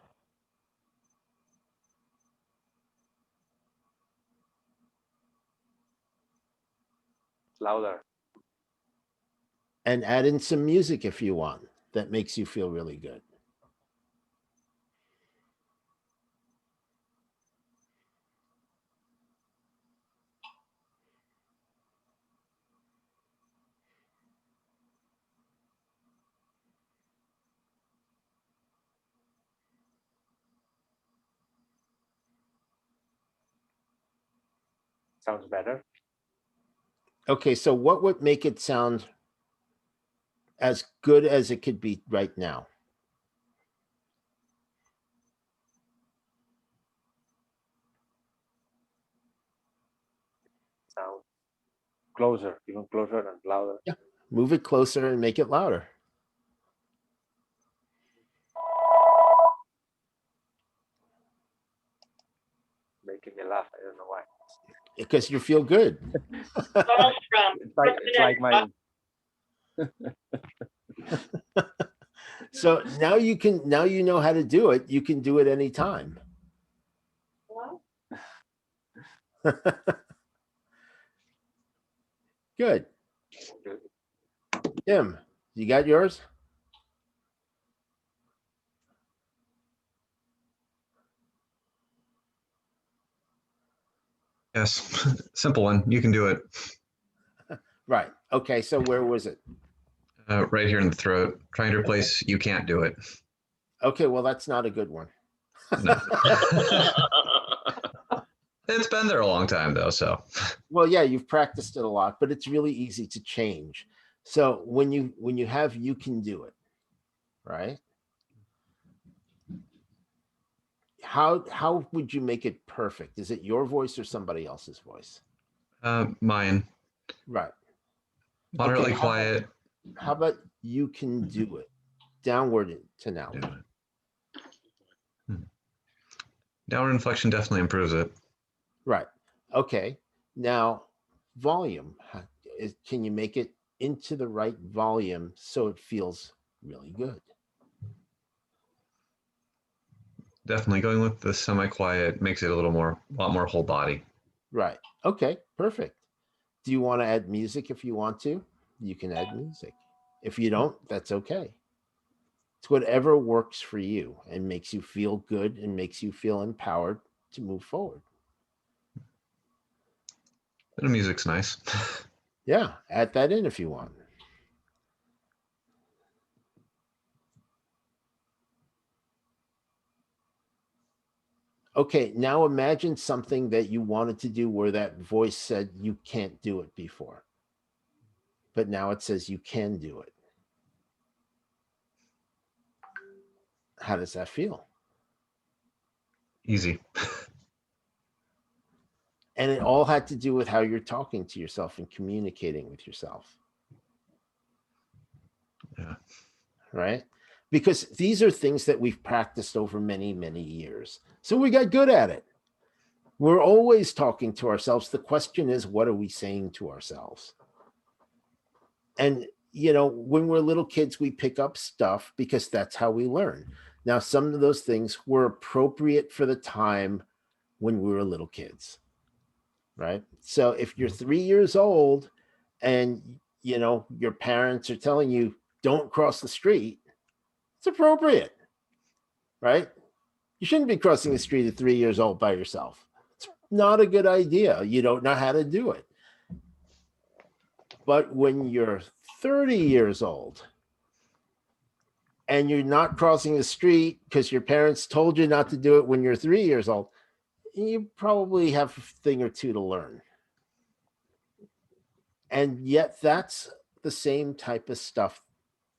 Louder. And add in some music if you want that makes you feel really good. Sounds better. Okay, so what would make it sound as good as it could be right now? Sound closer, even closer and louder. Yeah. Move it closer and make it louder. Making me laugh. I don't know why. Because you feel good. It's like my. So now you know how to do it. You can do it anytime. Good. Tim, you got yours? Yes, simple one. You can do it. Right. Okay, so where was it? Right here in the throat. Trying to replace you can't do it. Okay, well, that's not a good one. No. It's been there a long time though, so. Well, yeah, you've practiced it a lot, but it's really easy to change. So when you have you can do it, right? How would you make it perfect? Is it your voice or somebody else's voice? Mine. Right. Moderately Okay, quiet. How about you can do it? Downward to now. Downward inflection definitely improves it. Right. Okay. Now, volume. Can you make it into the right volume so it feels really good? Definitely going with the semi-quiet makes it a lot more whole body. Right. Okay. Perfect. Do you want to add music? If you want to, you can add music. If you don't, that's okay. It's whatever works for you and makes you feel good and makes you feel empowered to move forward. The music's nice. Yeah, add that in if you want. Okay, now imagine something that you wanted to do where that voice said you can't do it before, but now it says you can do it. How does that feel? Easy. And it all had to do with how you're talking to yourself and communicating with yourself. Yeah. Right? Because these are things that we've practiced over many, many years. So we got good at it. We're always talking to ourselves. The question is, what are we saying to ourselves? And, when we're little kids, we pick up stuff because that's how we learn. Now, some of those things were appropriate for the time when we were little kids, right? So if you're 3 years old and, your parents are telling you, don't cross the street, it's appropriate, right? You shouldn't be crossing the street at 3 years old by yourself. It's not a good idea. You don't know how to do it. But when you're 30 years old and you're not crossing the street because your parents told you not to do it when you're 3 years old, you probably have a thing or two to learn. And yet that's the same type of stuff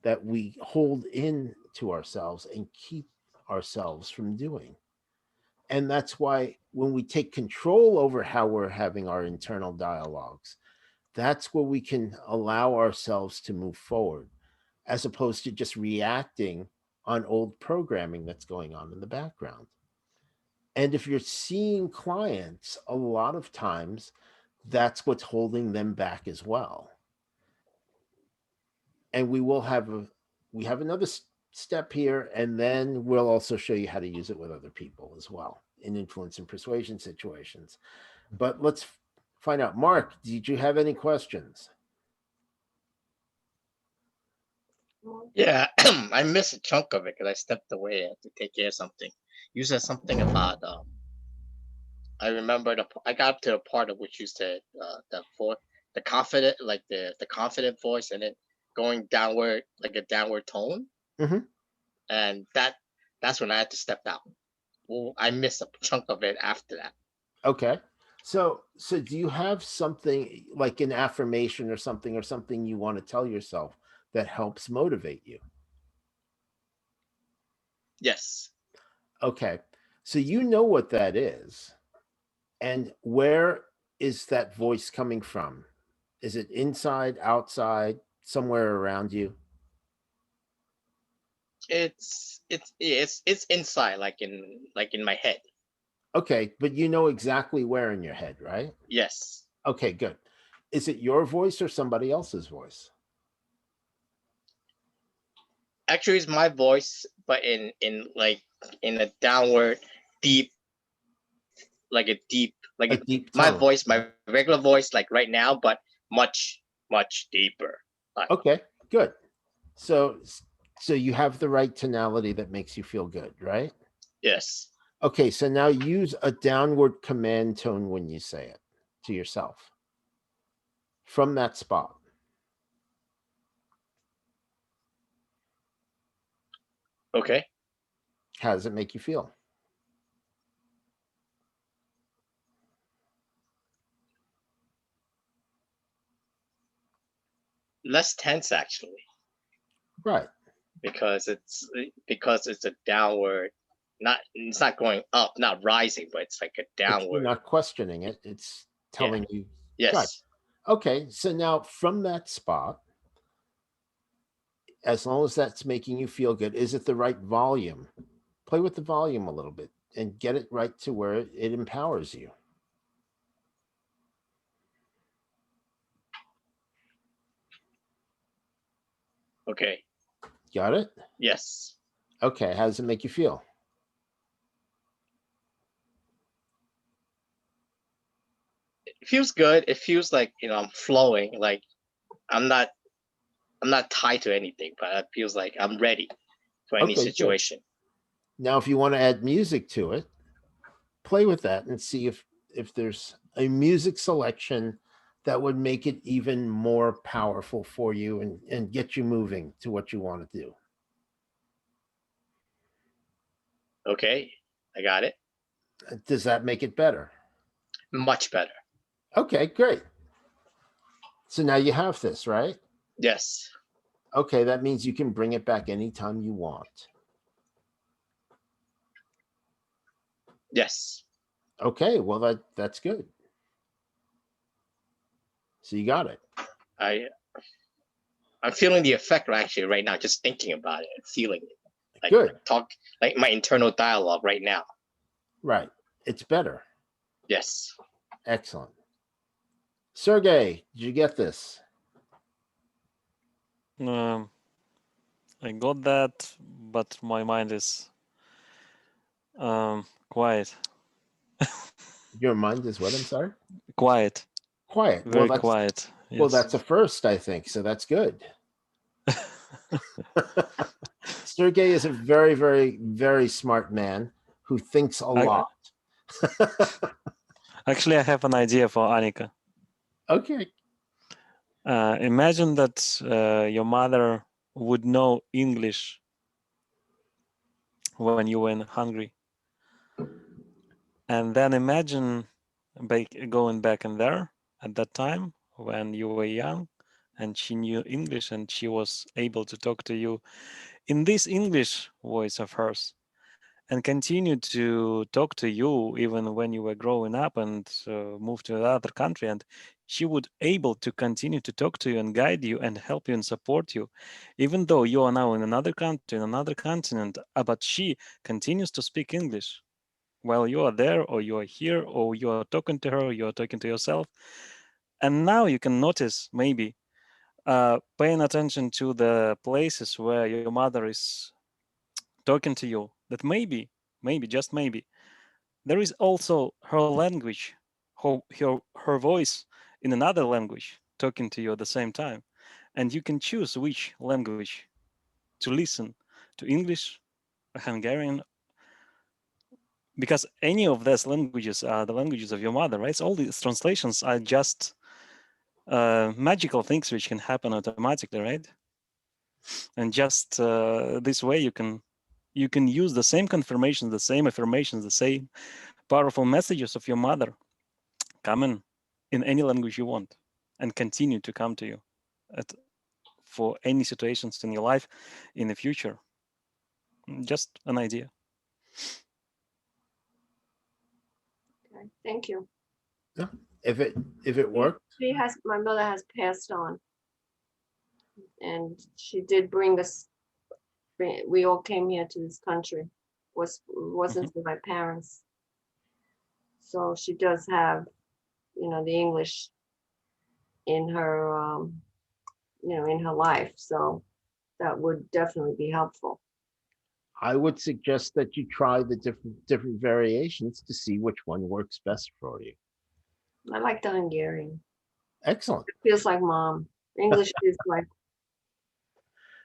that we hold in to ourselves and keep ourselves from doing. And that's why when we take control over how we're having our internal dialogues, that's where we can allow ourselves to move forward, as opposed to just reacting on old programming that's going on in the background. And if you're seeing clients, a lot of times that's what's holding them back as well. And we have another step here, and then we'll also show you how to use it with other people as well in influence and persuasion situations. But let's find out. Mark, did you have any questions? Yeah, I missed a chunk of it because I stepped away to take care of something. You said something about I remember I got up to the part of which you said the confident, like the confident voice, and then going downward, like a downward tone, and that's when I had to step out. Well, I missed a chunk of it after that. Okay, So do you have something like an affirmation or something you want to tell yourself that helps motivate you? Yes. Okay. So you know what that is. And where is that voice coming from? Is it inside, outside, somewhere around you? It's inside, like in my head. Okay, but you know exactly where in your head, right? Yes. Okay, good. Is it your voice or somebody else's voice? Actually, it's my voice, but in a downward, deep, like a deep, A deep my tone. voice, my regular voice, like right now, but much deeper. Like, Okay, good. So you have the right tonality that makes you feel good, right? yes. Okay, so now use a downward command tone when you say it to yourself from that spot. Okay. How does it make you feel? Less tense, actually, Right. because it's a downward. It's not going up, not rising, but it's like a But you're downward. not questioning it. It's telling you. Right. Yes. Okay, so now from that spot, as long as that's making you feel good, is it the right volume? Play with the volume a little bit and get it right to where it empowers you. Okay. Got it? Yes. Okay, how does it make you feel? It feels good. It feels like, I'm flowing. Like I'm not tied to anything, but it feels like I'm ready for any Okay, good. situation. Now, if you want to add music to it, play with that and see if there's a music selection that would make it even more powerful for you and get you moving to what you want to do. Okay, I got it. Does that make it better? Much better. Okay, great. So now you have this, right? Yes. Okay, that means you can bring it back anytime you want. Yes. Okay, well that's good. So you got it. I'm feeling the effect actually right now, just thinking about it and feeling it. Like, Good. like my internal dialogue right now. Right. It's better. Yes. Excellent. Sergey, did you get this? I got that, but my mind is quiet. Your mind is what? I'm sorry? Quiet. Quiet. Very quiet. Yes. Well, that's a first, I think. So that's good. Sergey is a very, very, very smart man who thinks a lot. Actually, I have an idea for Annika. Okay. Imagine that your mother would know English when you were hungry. And then imagine going back in there at that time when you were young and she knew English and she was able to talk to you in this English voice of hers and continue to talk to you even when you were growing up and moved to another country, and she would able to continue to talk to you and guide you and help you and support you even though you are now in another country, in another continent, but she continues to speak English while you are there, or you are here, or you are talking to her, or you are talking to yourself. And now you can notice maybe paying attention to the places where your mother is talking to you, that maybe, just maybe, there is also her language, her voice in another language talking to you at the same time. And you can choose which language to listen to, English, Hungarian, because any of those languages are the languages of your mother, right? So all these translations are just magical things which can happen automatically, right? And just this way you can use the same confirmations, the same affirmations, the same powerful messages of your mother come in any language you want and continue to come to you for any situations in your life in the future. Just an idea. Okay, thank you. Yeah. If it worked, My mother has passed on, and she did bring us. We all came here to this country. Wasn't for my parents, so she does have, the English in her, in her life. So that would definitely be helpful. I would suggest that you try the different variations to see which one works best for you. I like the Hungarian. Excellent. It feels like mom. English is like.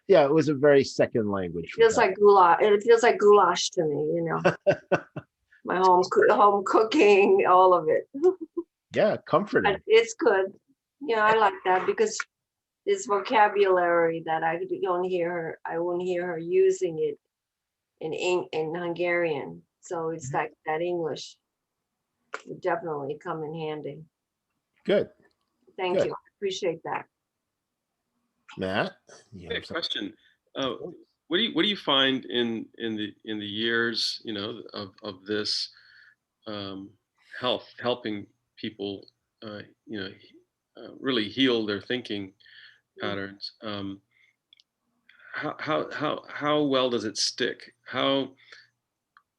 Yeah, it was a very second language. It feels like goulash. It feels like goulash to me, My home cooking, all of it. Yeah, comforting. It's good. I like that because this vocabulary that I wouldn't hear her using it in Hungarian. So it's like that English would definitely come in handy. Good. Thank you. I appreciate that. Matt, question. What do you find in the years of this helping people really heal their thinking patterns? How well does it stick? How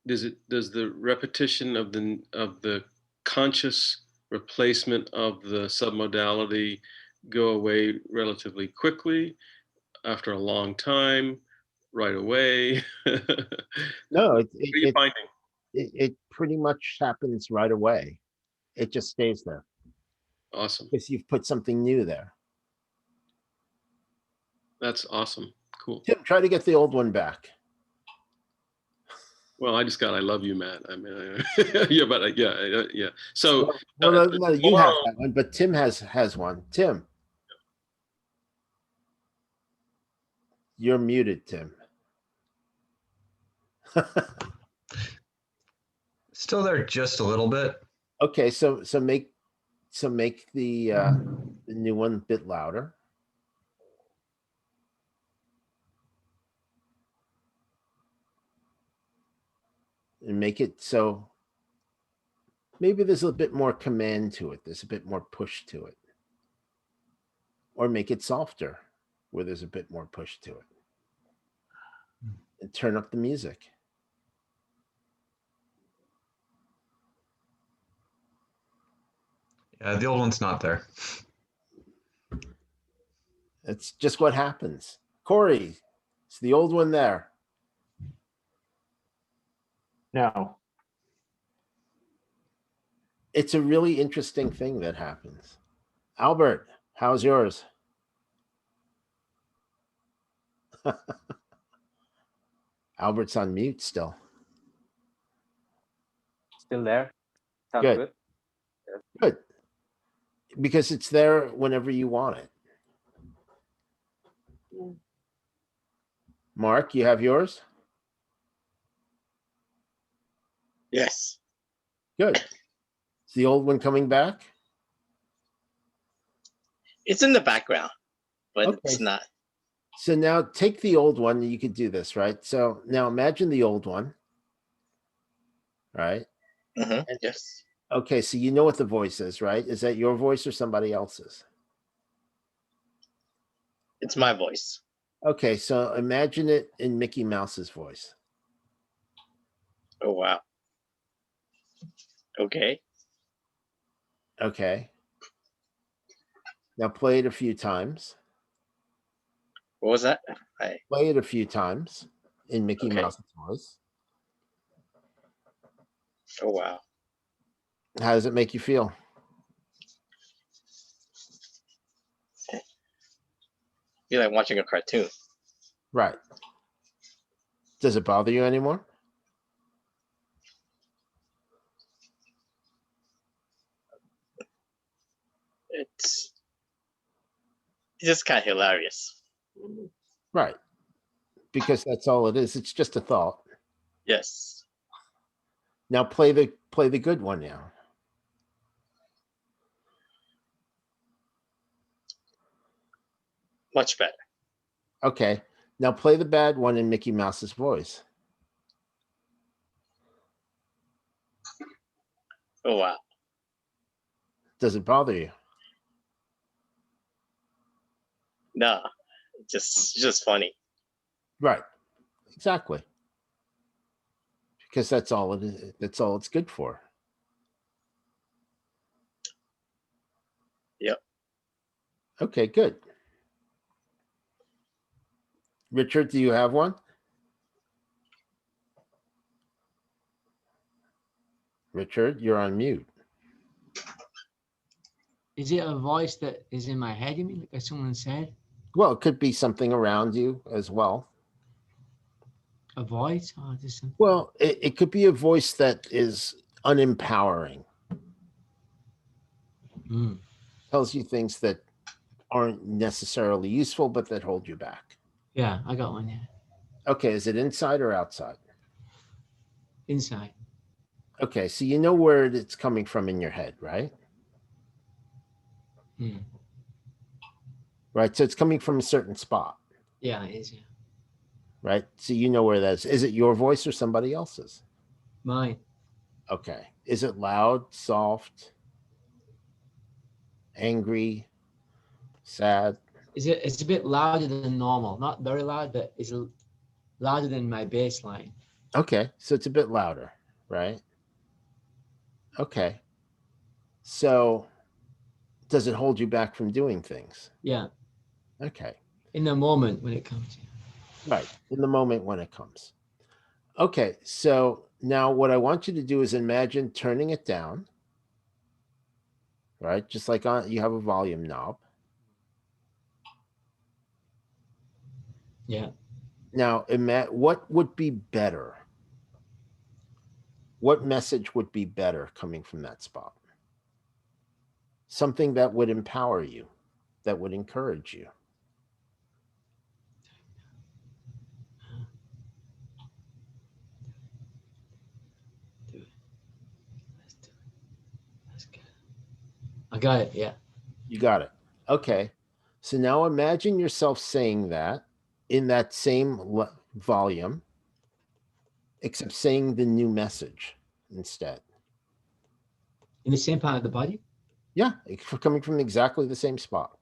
does the repetition of the conscious replacement of the submodality go away relatively quickly, after a long time, right away? No, what are you finding? It pretty much happens right away. It just stays there. Awesome. Because you've put something new there. That's awesome. Cool. Tim, try to get the old one back. Well, I just got "I love you, Matt." I mean, yeah, but yeah. So, no, you have that one, but Tim has one. Tim, you're muted, Tim. Still there, just a little bit. Okay, so make the new one a bit louder. And make it so maybe there's a bit more command to it. There's a bit more push to it. Or make it softer where there's a bit more push to it. And turn up the music. Yeah, the old one's not there. It's just what happens. Corey, it's the old one there. No. It's a really interesting thing that happens. Albert, how's yours? Albert's on mute still. Still there? Sounds Good. good. Good. Because it's there whenever you want it. Yeah. Mark, you have yours? Yes. Good. Is the old one coming back? It's in the background, but Okay. it's not. So now take the old one. You could do this, right? So now imagine the old one, right? Yes. Okay, so you know what the voice is, right? Is that your voice or somebody else's? It's my voice. Okay, so imagine it in Mickey Mouse's voice. Oh, wow. Okay. Okay. Now play it a few times. What was that? Play it a few times in Mickey Okay. Mouse's voice. Oh, wow. How does it make you feel? I feel like watching a cartoon. Right. Does it bother you anymore? It's just kind of hilarious. Right. Because that's all it is. It's just a thought. Yes. Now play the good one now. Much better. Okay. Now play the bad one in Mickey Mouse's voice. Oh wow. Does it bother you? No, just funny. Right. Exactly. Because that's all it is. That's all it's good for. Yep. Okay, good. Richard, do you have one? Richard, you're on mute. Is it a voice that is in my head, you mean, like someone said? Well, it could be something around you as well. A voice? Oh, just something. Well, it could be a voice that is unempowering. Tells you things that aren't necessarily useful, but that hold you back. Yeah, I got one, yeah. Okay, is it inside or outside? Inside. Okay, so you know where it's coming from in your head, right? Right, so it's coming from a certain spot. Yeah, it is, yeah. Right, so you know where that is. Is it your voice or somebody else's? Mine. Okay, is it loud, soft, angry, sad? It's a bit louder than normal. Not very loud, but it's louder than my bass line. Okay, so it's a bit louder, right? Okay. So does it hold you back from doing things? Yeah. Okay. In the moment when it comes. Right. In the moment when it comes. Okay. So now what I want you to do is imagine turning it down, right? Just like you have a volume knob. Yeah. Now, what would be better? What message would be better coming from that spot? Something that would empower you, that would encourage you. I got it, yeah. You got it. Okay. So now imagine yourself saying that in that same volume, except saying the new message instead. In the same part of the body? Yeah, coming from exactly the same spot.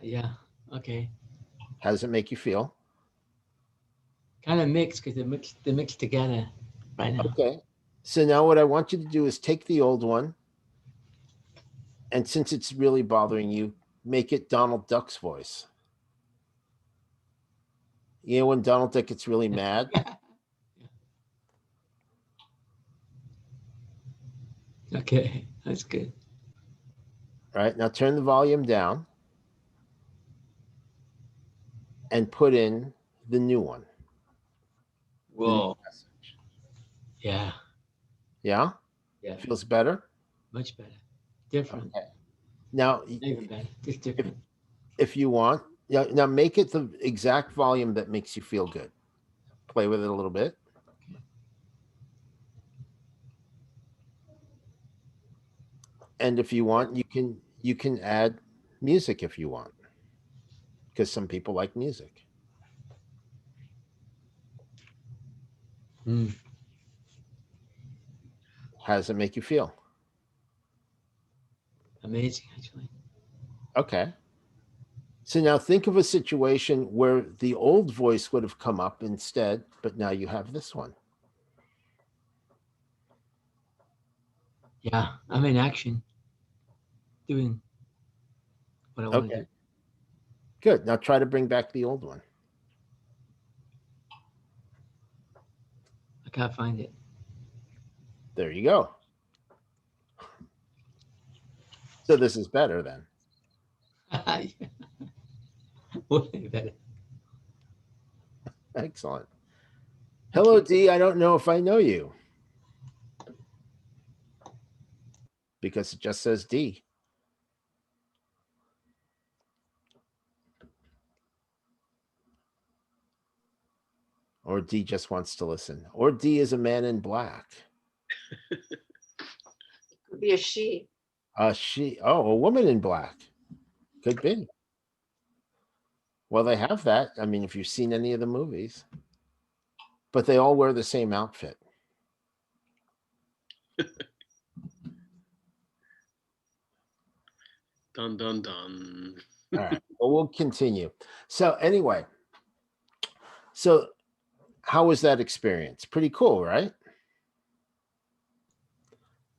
Yeah, okay. How does it make you feel? Kind of mixed because they're mixed together right now. Okay. So now what I want you to do is take the old one, and since it's really bothering you, make it Donald Duck's voice. You know when Donald Duck gets really mad? Okay, that's good. Right, now turn the volume down and put in the new one. Whoa. Yeah. Yeah? Yeah. Feels better? Much better. Different. Okay. Now, Even better. Just different. If you want, now make it the exact volume that makes you feel good. Play with it a little bit. And if you want, you can add music if you want, because some people like music. How does it make you feel? Amazing, actually. Okay. So now think of a situation where the old voice would have come up instead, but now you have this one. Yeah, I'm in action. Doing what I want to do. Good. Now try to bring back the old one. I can't find it. There you go. So this is better then. Way better. Excellent. Hello, D. I don't know if I know you. Because it just says D. Or D just wants to listen. Or D is a man in black. Could be a she. A woman in black. Could be. Well, they have that. I mean, if you've seen any of the movies, but they all wear the same outfit. Dun dun dun. All right. Well, we'll continue. So anyway, so how was that experience? Pretty cool, right?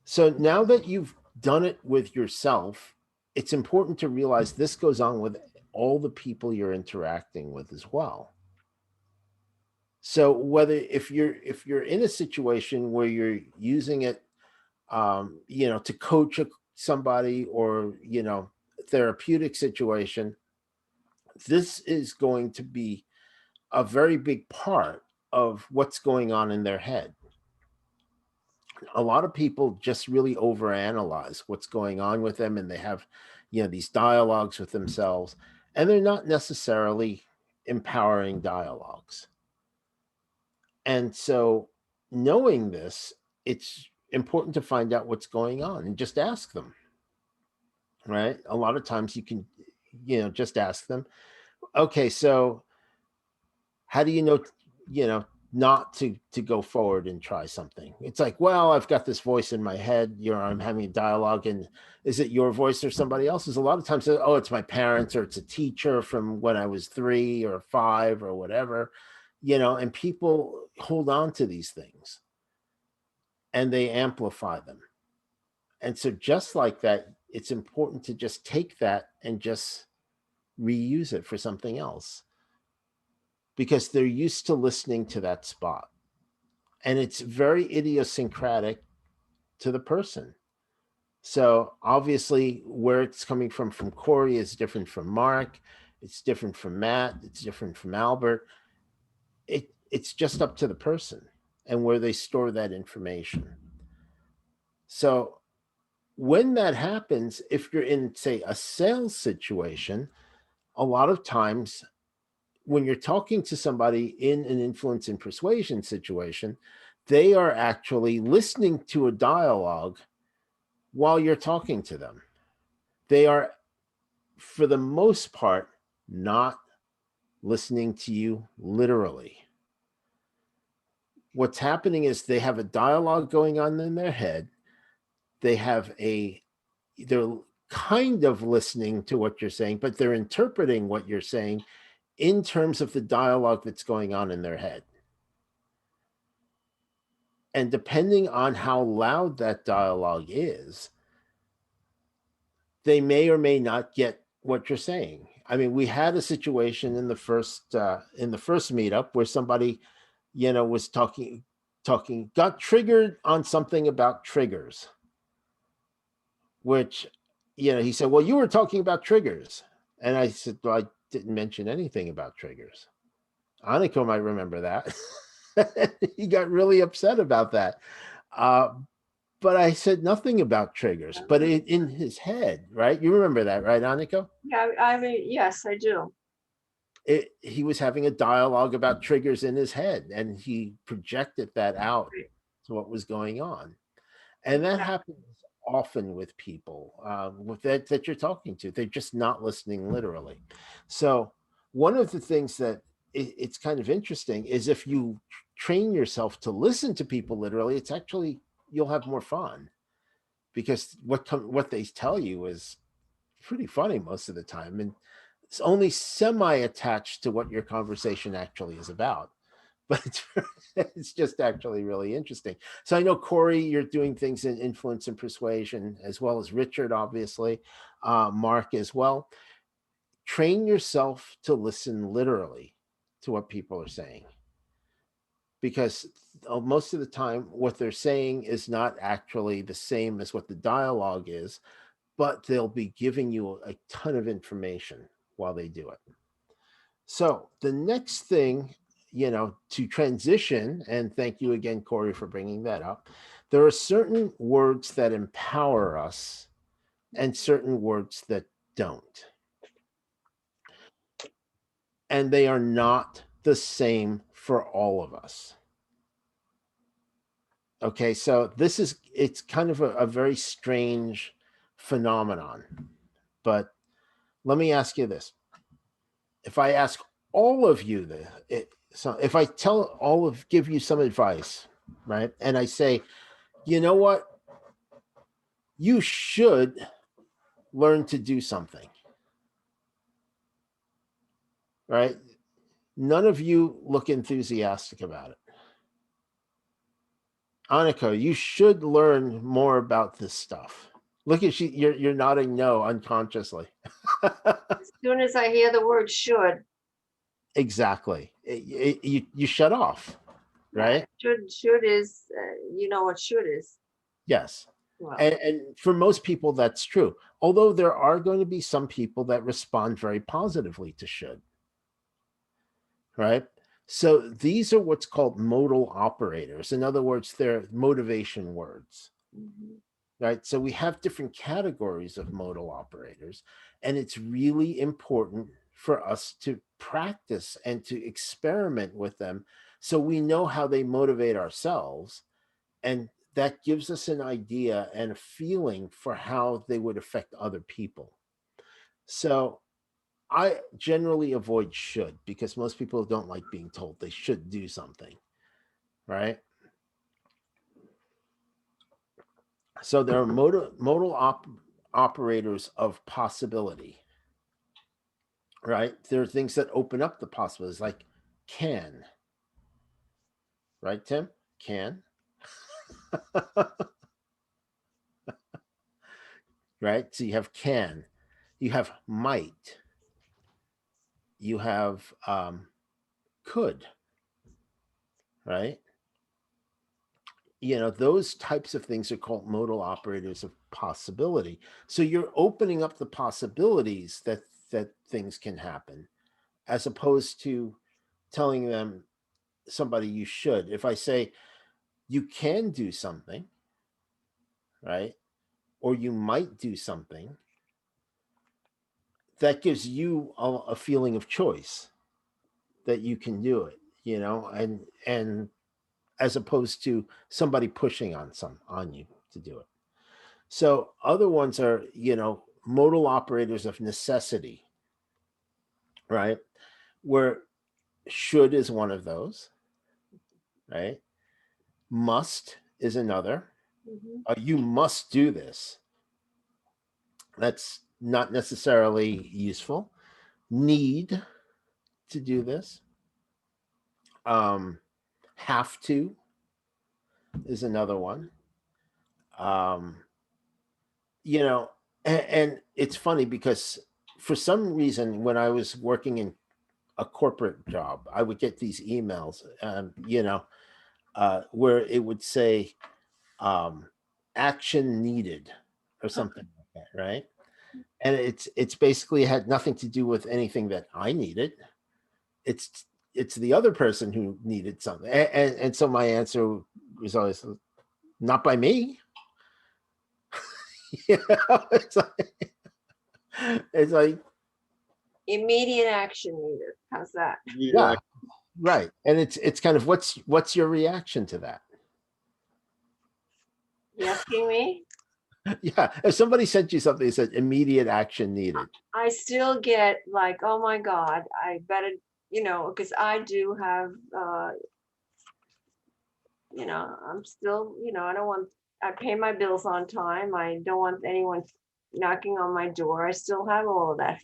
So now that you've done it with yourself, it's important to realize this goes on with all the people you're interacting with as well. So whether if you're in a situation where you're using it, to coach somebody, or therapeutic situation, this is going to be a very big part of what's going on in their head. A lot of people just really overanalyze what's going on with them, and they have, these dialogues with themselves, and they're not necessarily empowering dialogues. And so, knowing this, it's important to find out what's going on and just ask them, right? A lot of times you can, just ask them, okay, so how do you know, not to go forward and try something? It's like, well, I've got this voice in my head, I'm having a dialogue, and is it your voice or somebody else's? A lot of times, oh, it's my parents, or it's a teacher from when I was 3 or 5 or whatever, and people hold on to these things and they amplify them. And so just like that, it's important to just take that and just reuse it for something else, because they're used to listening to that spot. And it's very idiosyncratic to the person. So obviously where it's coming from Corey is different from Mark. It's different from Matt. It's different from Albert. It's just up to the person and where they store that information. So when that happens, if you're in, say, a sales situation, a lot of times when you're talking to somebody in an influence and persuasion situation, they are actually listening to a dialogue while you're talking to them. They are, for the most part, not listening to you literally. What's happening is they have a dialogue going on in their head. They're kind of listening to what you're saying, but they're interpreting what you're saying in terms of the dialogue that's going on in their head. And depending on how loud that dialogue is, they may or may not get what you're saying. I mean, we had a situation in the first meetup where somebody, was talking, got triggered on something about triggers, which, he said, well, you were talking about triggers. And I said, well, I didn't mention anything about triggers. Aniko might remember that. He got really upset about that. But I said nothing about triggers, but in his head, right? You remember that, right, Aniko? Yeah, I mean, yes, I do. He was having a dialogue about triggers in his head, and he projected that out to what was going on. And that happens often with people with that you're talking to. They're just not listening literally. So one of the things that it's kind of interesting is if you train yourself to listen to people literally, it's actually, you'll have more fun, because what they tell you is pretty funny most of the time, and it's only semi-attached to what your conversation actually is about. But it's just actually really interesting. So I know, Corey, you're doing things in influence and persuasion, as well as Richard, obviously, Mark as well. Train yourself to listen literally to what people are saying, because most of the time what they're saying is not actually the same as what the dialogue is, but they'll be giving you a ton of information while they do it. So the next thing, to transition, and thank you again, Corey, for bringing that up. There are certain words that empower us and certain words that don't. And they are not the same for all of us. Okay, so it's kind of a very strange phenomenon. But let me ask you this. If I ask all of you so if I give you some advice, right? And I say, you know what? You should learn to do something, right? None of you look enthusiastic about it. Annika, you should learn more about this stuff. Look at you're nodding no unconsciously. As soon as I hear the word should. Exactly. You shut off, right? Should is, you know what should is. Yes. Well, and for most people, that's true. Although there are going to be some people that respond very positively to should, right? So these are what's called modal operators. In other words, they're motivation words, right? So we have different categories of modal operators, and it's really important for us to practice and to experiment with them so we know how they motivate ourselves, and that gives us an idea and a feeling for how they would affect other people. So I generally avoid should, because most people don't like being told they should do something, right? So there are modal operators of possibility, right? There are things that open up the possibilities, like can, right, Tim? Can. Right? So you have can, you have might, you have could, right? You know, those types of things are called modal operators of possibility. So you're opening up the possibilities that things can happen, as opposed to telling somebody you should. If I say you can do something, right, or you might do something, that gives you a feeling of choice that you can do it, you know, and as opposed to somebody pushing on you to do it. So other ones are, you know, modal operators of necessity, right? Where should is one of those, right? Must is another. You must do this. That's not necessarily useful. Need to do this. Have to is another one. You know, and it's funny because for some reason, when I was working in a corporate job, I would get these emails, you know, where it would say action needed or something like that, right? And it's basically had nothing to do with anything that I needed. It's the other person who needed something, and so my answer was always not by me. You know, it's like immediate action needed. How's that? Yeah, right. And it's kind of what's your reaction to that? You asking me? Yeah, if somebody sent you something that said immediate action needed, I still get like, oh my God, I better, you know, because I do have, you know, I'm still, you know, I pay my bills on time. I don't want anyone knocking on my door. I still have all of that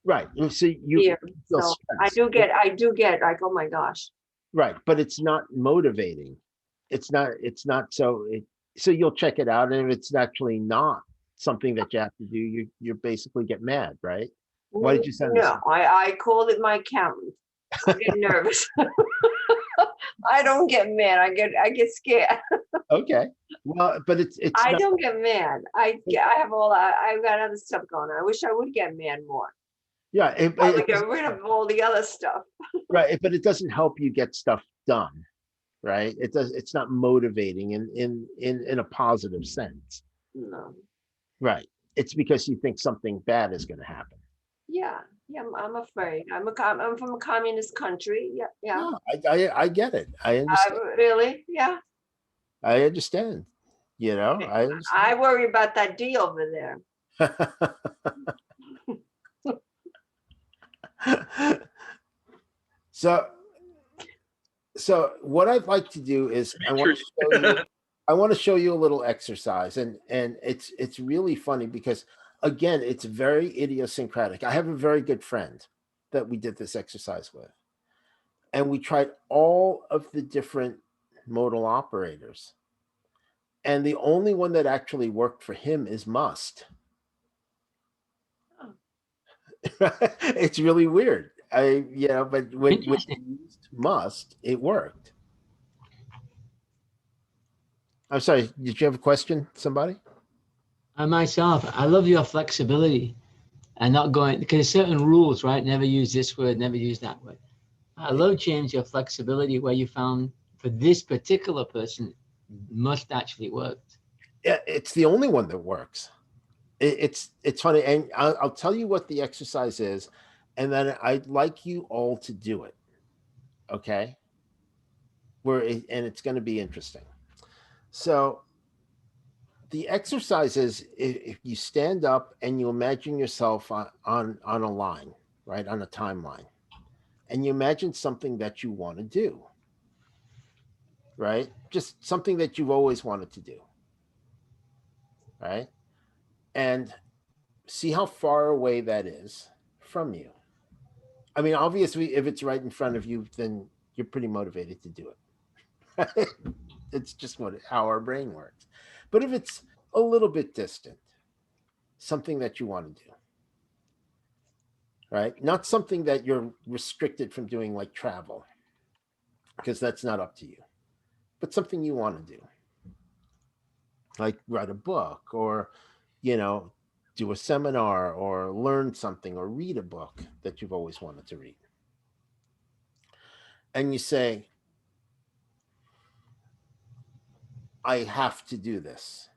right? So you fear. feel So stressed. I do get like, oh my gosh. Right, but it's not motivating. It's not so you'll check it out, and if it's actually not something that you have to do, you basically get mad, right? Why did you send this? No, I called it my accountant. I get nervous. I don't get mad. I get scared. Okay, well, but it's I not, don't get mad. I've got other stuff going on. I wish I would get mad more. yeah, I would get rid of all the other stuff. right, but it doesn't help you get stuff done, right? It's not motivating in a positive sense. No. Right. It's because you think something bad is going to happen. Yeah, I'm afraid. I'm from a communist country. Yeah. No, I get it. I understand. Really? Yeah. I understand. You know, I I worry about that D over there. So what I'd like to do is I want to show you a little exercise, and it's really funny because again, it's very idiosyncratic. I have a very good friend that we did this exercise with, and we tried all of the different modal operators, and the only one that actually worked for him is must. It's really weird. But when you used must, it worked. I'm sorry, did you have a question, somebody? Myself, I love your flexibility and not going, because there's certain rules, right? Never use this word, never use that word. I love change your flexibility where you found for this particular person must actually work. Yeah, it's the only one that works. It's funny, and I'll tell you what the exercise is, and then I'd like you all to do it. Okay, and it's going to be interesting. So the exercise is if you stand up and you imagine yourself on a line, right, on a timeline, and you imagine something that you want to do, right, just something that you've always wanted to do, right, and see how far away that is from you. I mean, obviously, if it's right in front of you, then you're pretty motivated to do it. Right? It's just how our brain works. But if it's a little bit distant, something that you want to do, right? Not something that you're restricted from doing, like travel, because that's not up to you, but something you want to do, like write a book or, do a seminar or learn something or read a book that you've always wanted to read. And you say, I have to do this.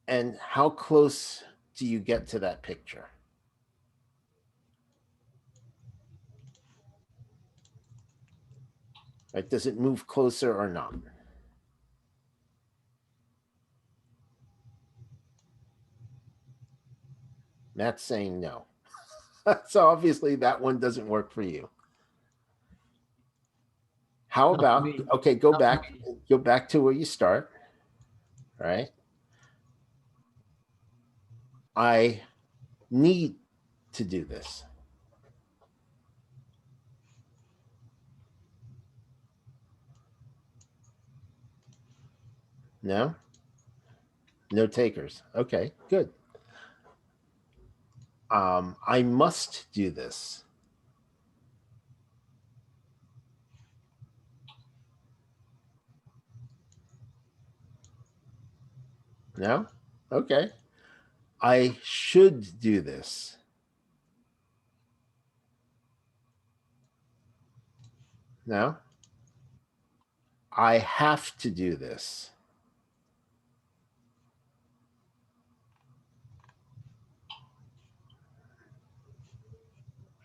And how close do you get to that picture? Right? Does it move closer or not? Matt's saying no. So obviously that one doesn't work for you. How about, okay, go back to where you start, right? I need to do this. No? No takers. Okay, good. I must do this. No? Okay. I should do this. No? I have to do this.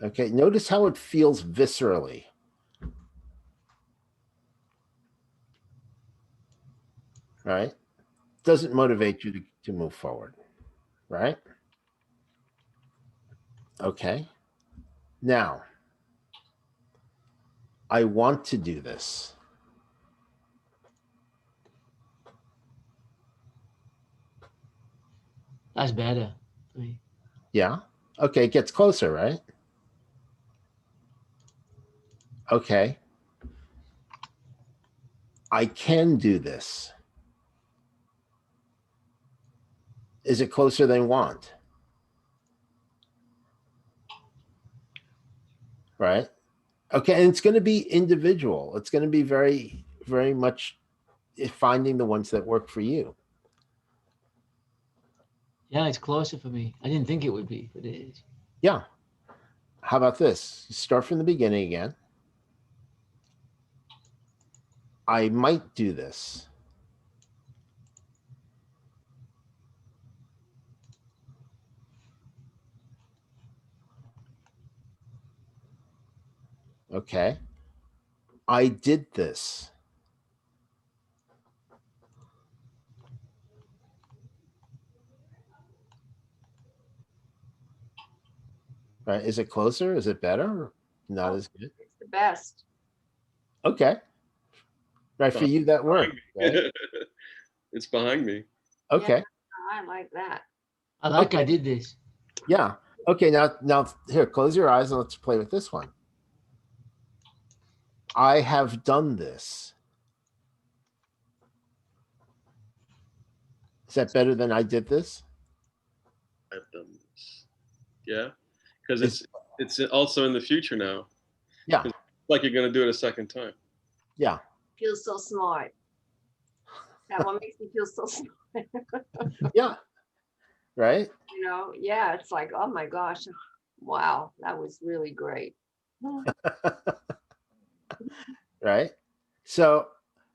Okay, notice how it feels viscerally. Right? Doesn't motivate you to move forward. Right? Okay. Now, I want to do this. That's better. Yeah. Okay, it gets closer, right? Okay. I can do this. Is it closer than want? Right? Okay, and it's going to be individual. It's going to be very, very much finding the ones that work for you. Yeah, it's closer for me. I didn't think it would be, but it is. Yeah. How about this? Start from the beginning again. I might do this. Okay. I did this. Right? Is it closer? Is it better? Not as good. It's the best. Okay. Right, for you that worked, right? It's behind me. Okay. Yeah, I like that. I like Okay. I did this. Yeah. Okay, now here, close your eyes and let's play with this one. I have done this. Is that better than I did this? I've done this. Yeah, because it's also in the future now. Yeah. It's like you're going to do it a second time. Yeah. Feels so smart. That one makes me feel so smart. Yeah. Right? You know, yeah, it's like, oh my gosh, wow, that was really great. Right? So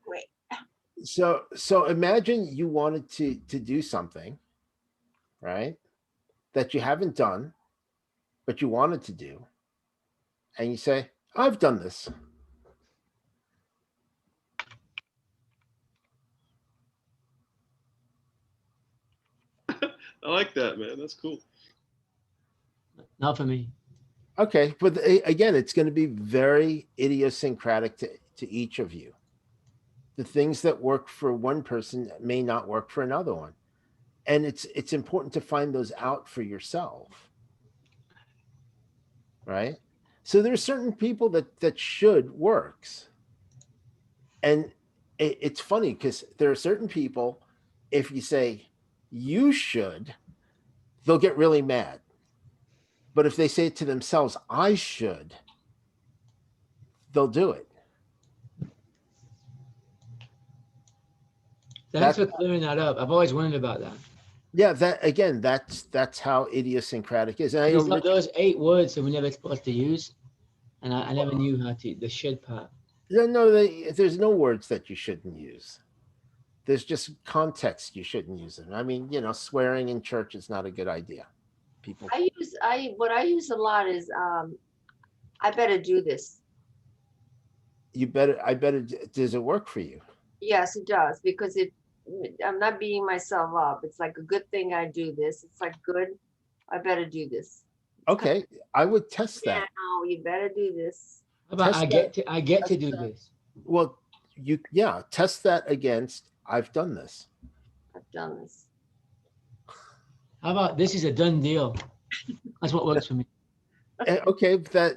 Wait. so imagine you wanted to do something, right? That you haven't done, but you wanted to do. And you say, I've done this. I like that, man. That's cool. Not for me. Okay, but again, it's going to be very idiosyncratic to each of you. The things that work for one person may not work for another one. And it's important to find those out for yourself. Right? So there are certain people that should works. And it's funny because there are certain people, if you say you should, they'll get really mad. But if they say it to themselves, I should, they'll do it. Thanks for clearing that up. I've always wondered about that. Yeah, that's how idiosyncratic is. And I know those 8 words that we're never supposed to use, and I never knew how to the should part. no, there's no words that you shouldn't use. There's just context you shouldn't use it. I mean, swearing in church is not a good idea. People. What I use a lot is I better do this. Does it work for you? Yes, it does, because I'm not beating myself up. It's like a good thing I do this. It's like, good, I better do this. Okay, I would test that. Now you better do this. How about I get to do this? Well, test that against I've done this. I've done this. How about this is a done deal? That's what works for me. Okay, that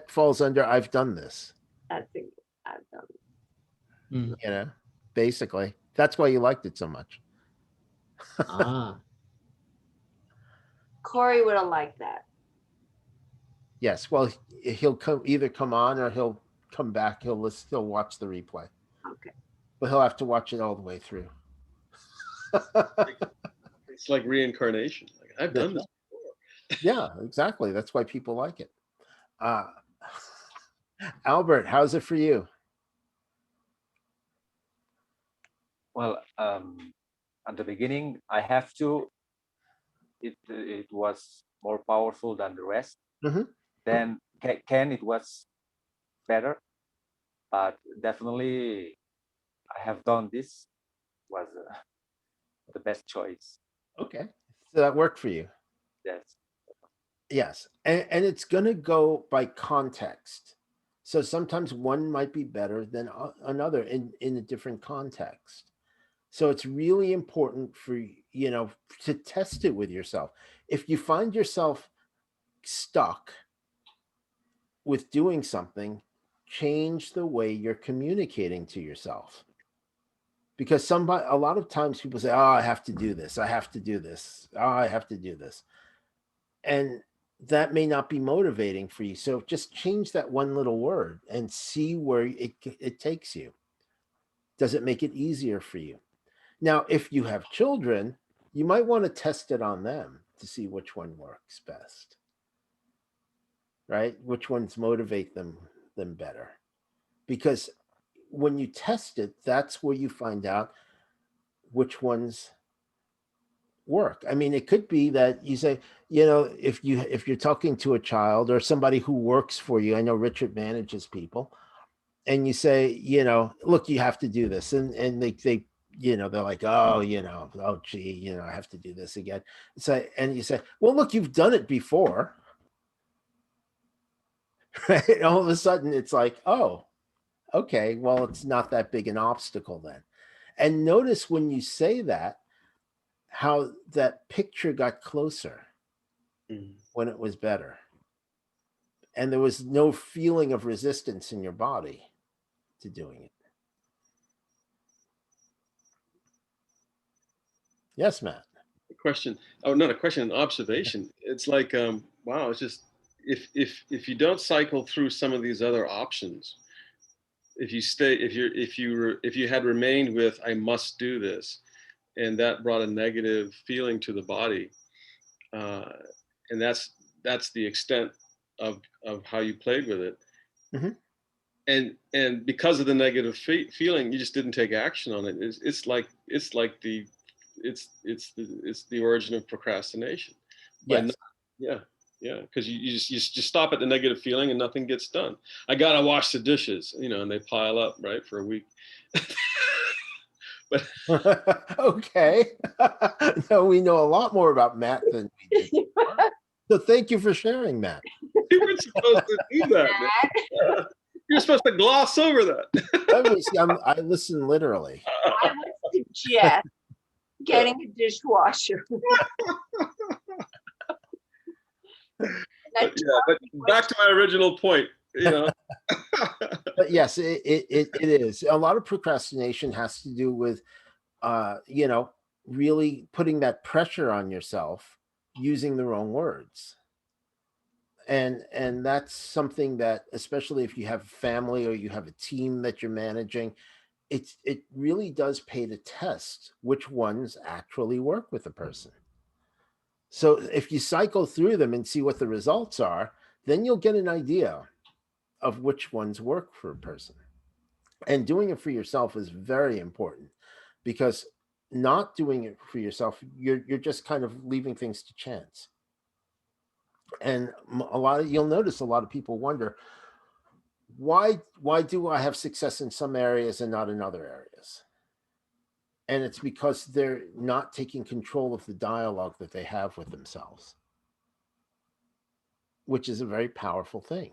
falls under I've done this. I think I've done it. Basically, that's why you liked it so much. Corey would have liked that. Yes, well, he'll either come on or he'll come back. He'll watch the replay. Okay. But he'll have to watch it all the way through. It's like reincarnation. Like, I've done this before. Yeah, exactly. That's why people like it. Albert, how's it for you? Well, at the beginning, I have to. It was more powerful than the rest. Mm-hmm. Then Ken, it was better, but definitely, I have done this. Was the best choice. Okay, so that worked for you. Yes. Yes, and it's going to go by context. So sometimes one might be better than another in a different context. So it's really important for to test it with yourself. If you find yourself stuck with doing something, change the way you're communicating to yourself. Because a lot of times people say, "Oh, I have to do this. I have to do this. Oh, I have to do this," and that may not be motivating for you. So just change that one little word and see where it takes you. Does it make it easier for you? Now, if you have children, you might want to test it on them to see which one works best, right? Which ones motivate them better. Because when you test it, that's where you find out which ones work. I mean, it could be that you say, if you're talking to a child or somebody who works for you, I know Richard manages people, and you say, look, you have to do this, and they they're like, oh, oh, gee, I have to do this again. So, and you say, well, look, you've done it before. Right? All of a sudden it's like, oh, okay, well, it's not that big an obstacle then. And notice when you say that, how that picture got closer when it was better. And there was no feeling of resistance in your body to doing it. Yes, Matt. Question. Oh, not a question, an observation. It's like, wow, it's just, if you don't cycle through some of these other options, if you had remained with, I must do this, and that brought a negative feeling to the body, and that's the extent of how you played with it. And because of the negative feeling, you just didn't take action on it. It's the origin of procrastination. Yes. Yeah, because you just stop at the negative feeling and nothing gets done. I gotta wash the dishes, and they pile up, right, for a week. But okay. No, we know a lot more about Matt than we did. So thank you for sharing, Matt. You weren't supposed to do that, man. You're supposed to gloss over that. I listen literally. I would suggest getting a dishwasher. But back to my original point, But yes, it is. A lot of procrastination has to do with, really putting that pressure on yourself using the wrong words. And that's something that, especially if you have family or you have a team that you're managing, it really does pay to test which ones actually work with a person. So if you cycle through them and see what the results are, then you'll get an idea of which ones work for a person. And doing it for yourself is very important, because not doing it for yourself, you're just kind of leaving things to chance. And you'll notice a lot of people wonder, why do I have success in some areas and not in other areas? And it's because they're not taking control of the dialogue that they have with themselves, which is a very powerful thing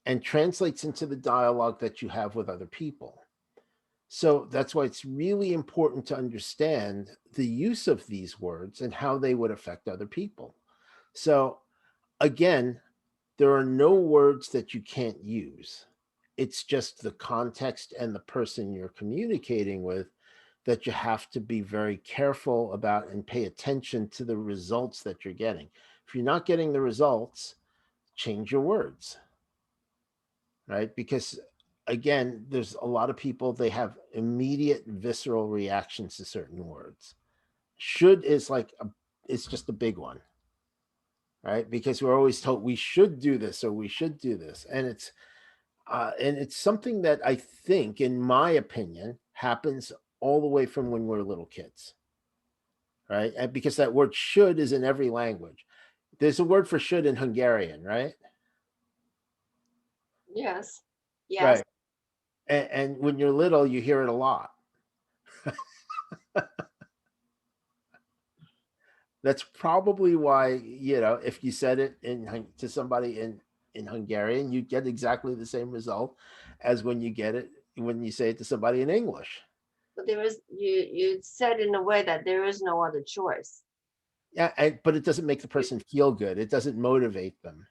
and translates into the dialogue that you have with other people. So that's why it's really important to understand the use of these words and how they would affect other people. So again, there are no words that you can't use. It's just the context and the person you're communicating with that you have to be very careful about and pay attention to the results that you're getting. If you're not getting the results, change your words, right? Because again, there's a lot of people, they have immediate visceral reactions to certain words. Should is it's just a big one, right? Because we're always told we should do this or we should do this. And it's something that I think, in my opinion, happens all the way from when we're little kids, right? And because that word should is in every language. There's a word for should in Hungarian, right? Yes. Right. And when you're little, you hear it a lot. That's probably why, if you said it to somebody in Hungarian, you get exactly the same result as when you say it to somebody in English. But you said in a way that there is no other choice. Yeah, but it doesn't make the person feel good. It doesn't motivate them.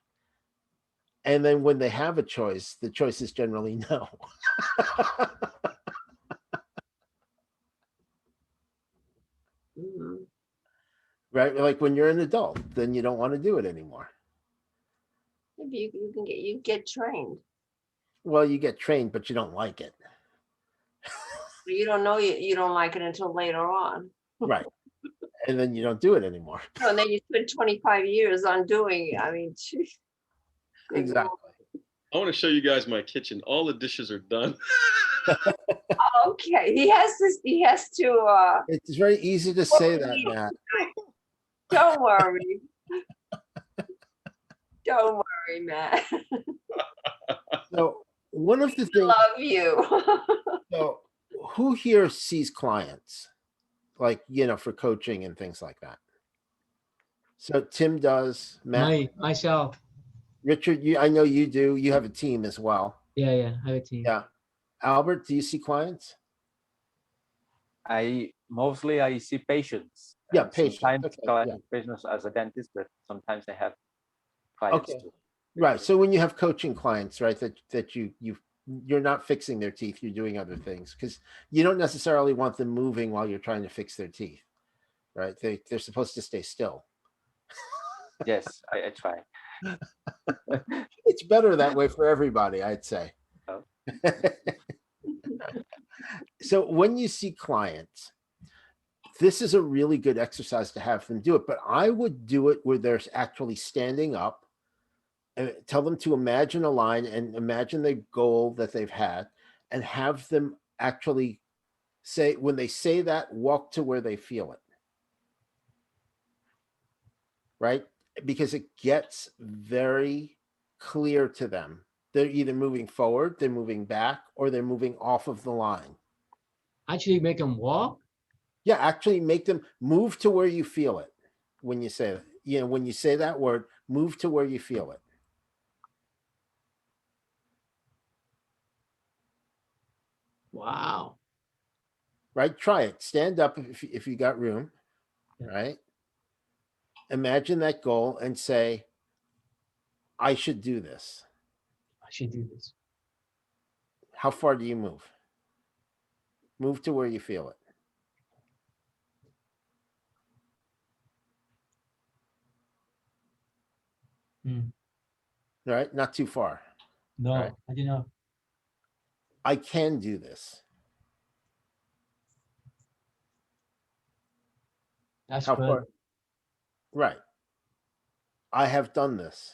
And then when they have a choice, the choice is generally no. Mm-hmm. Right? Like when you're an adult, then you don't want to do it anymore. Maybe you get trained. Well, you get trained, but you don't like it. You don't know you don't like it until later on. Right. And then you don't do it anymore. No, and then you spend 25 years on doing it. I mean, exactly. I want to show you guys my kitchen. All the dishes are done. Okay, he has to. It's very easy to say that, Matt. Don't worry. Don't worry, Matt. So one of the things. Love you. So who here sees clients, like, for coaching and things like that? So Tim does, Matt, Myself. Richard, I know you do. You have a team as well. Yeah, I have a team. Yeah. Albert, do you see clients? I see patients. Yeah, And patients. sometimes Okay. Yeah. patients as a dentist, but sometimes I have clients Okay. too. Right. So when you have coaching clients, right, that you're not fixing their teeth, you're doing other things, because you don't necessarily want them moving while you're trying to fix their teeth, right? They're supposed to stay still. Yes, I try. It's better that way for everybody, I'd say. Oh. So when you see clients, this is a really good exercise to have them do it, but I would do it where they're actually standing up and tell them to imagine a line and imagine the goal that they've had, and have them actually say, when they say that, walk to where they feel it. Right? Because it gets very clear to them. They're either moving forward, they're moving back, or they're moving off of the line. Actually make them walk? Yeah, actually make them move to where you feel it. When you say, when you say that word, move to where you feel it. Wow. Right? Try it. Stand up if you got room. Yeah. Right? Imagine that goal and say, I should do this. I should do this. How far do you move? Move to where you feel it. Right? Not too far. No, right? I do not. I can do this. That's How good. far? Right. I have done this.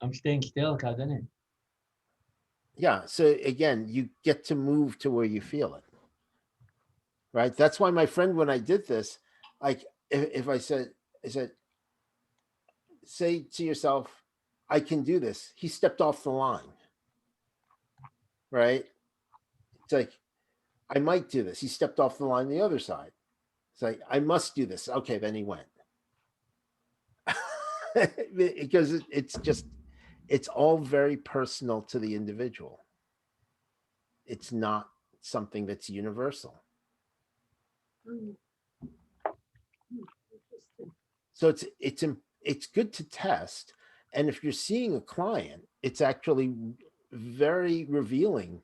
I'm staying still, isn't it? Yeah. So again, you get to move to where you feel it. Right. That's why my friend, when I did this, like if I said, say to yourself, I can do this. He stepped off the line. Right. It's like, I might do this. He stepped off the line the other side. It's like, I must do this. Okay, then he went. Because it's all very personal to the individual. It's not something that's universal. So it's good to test. And if you're seeing a client, it's actually very revealing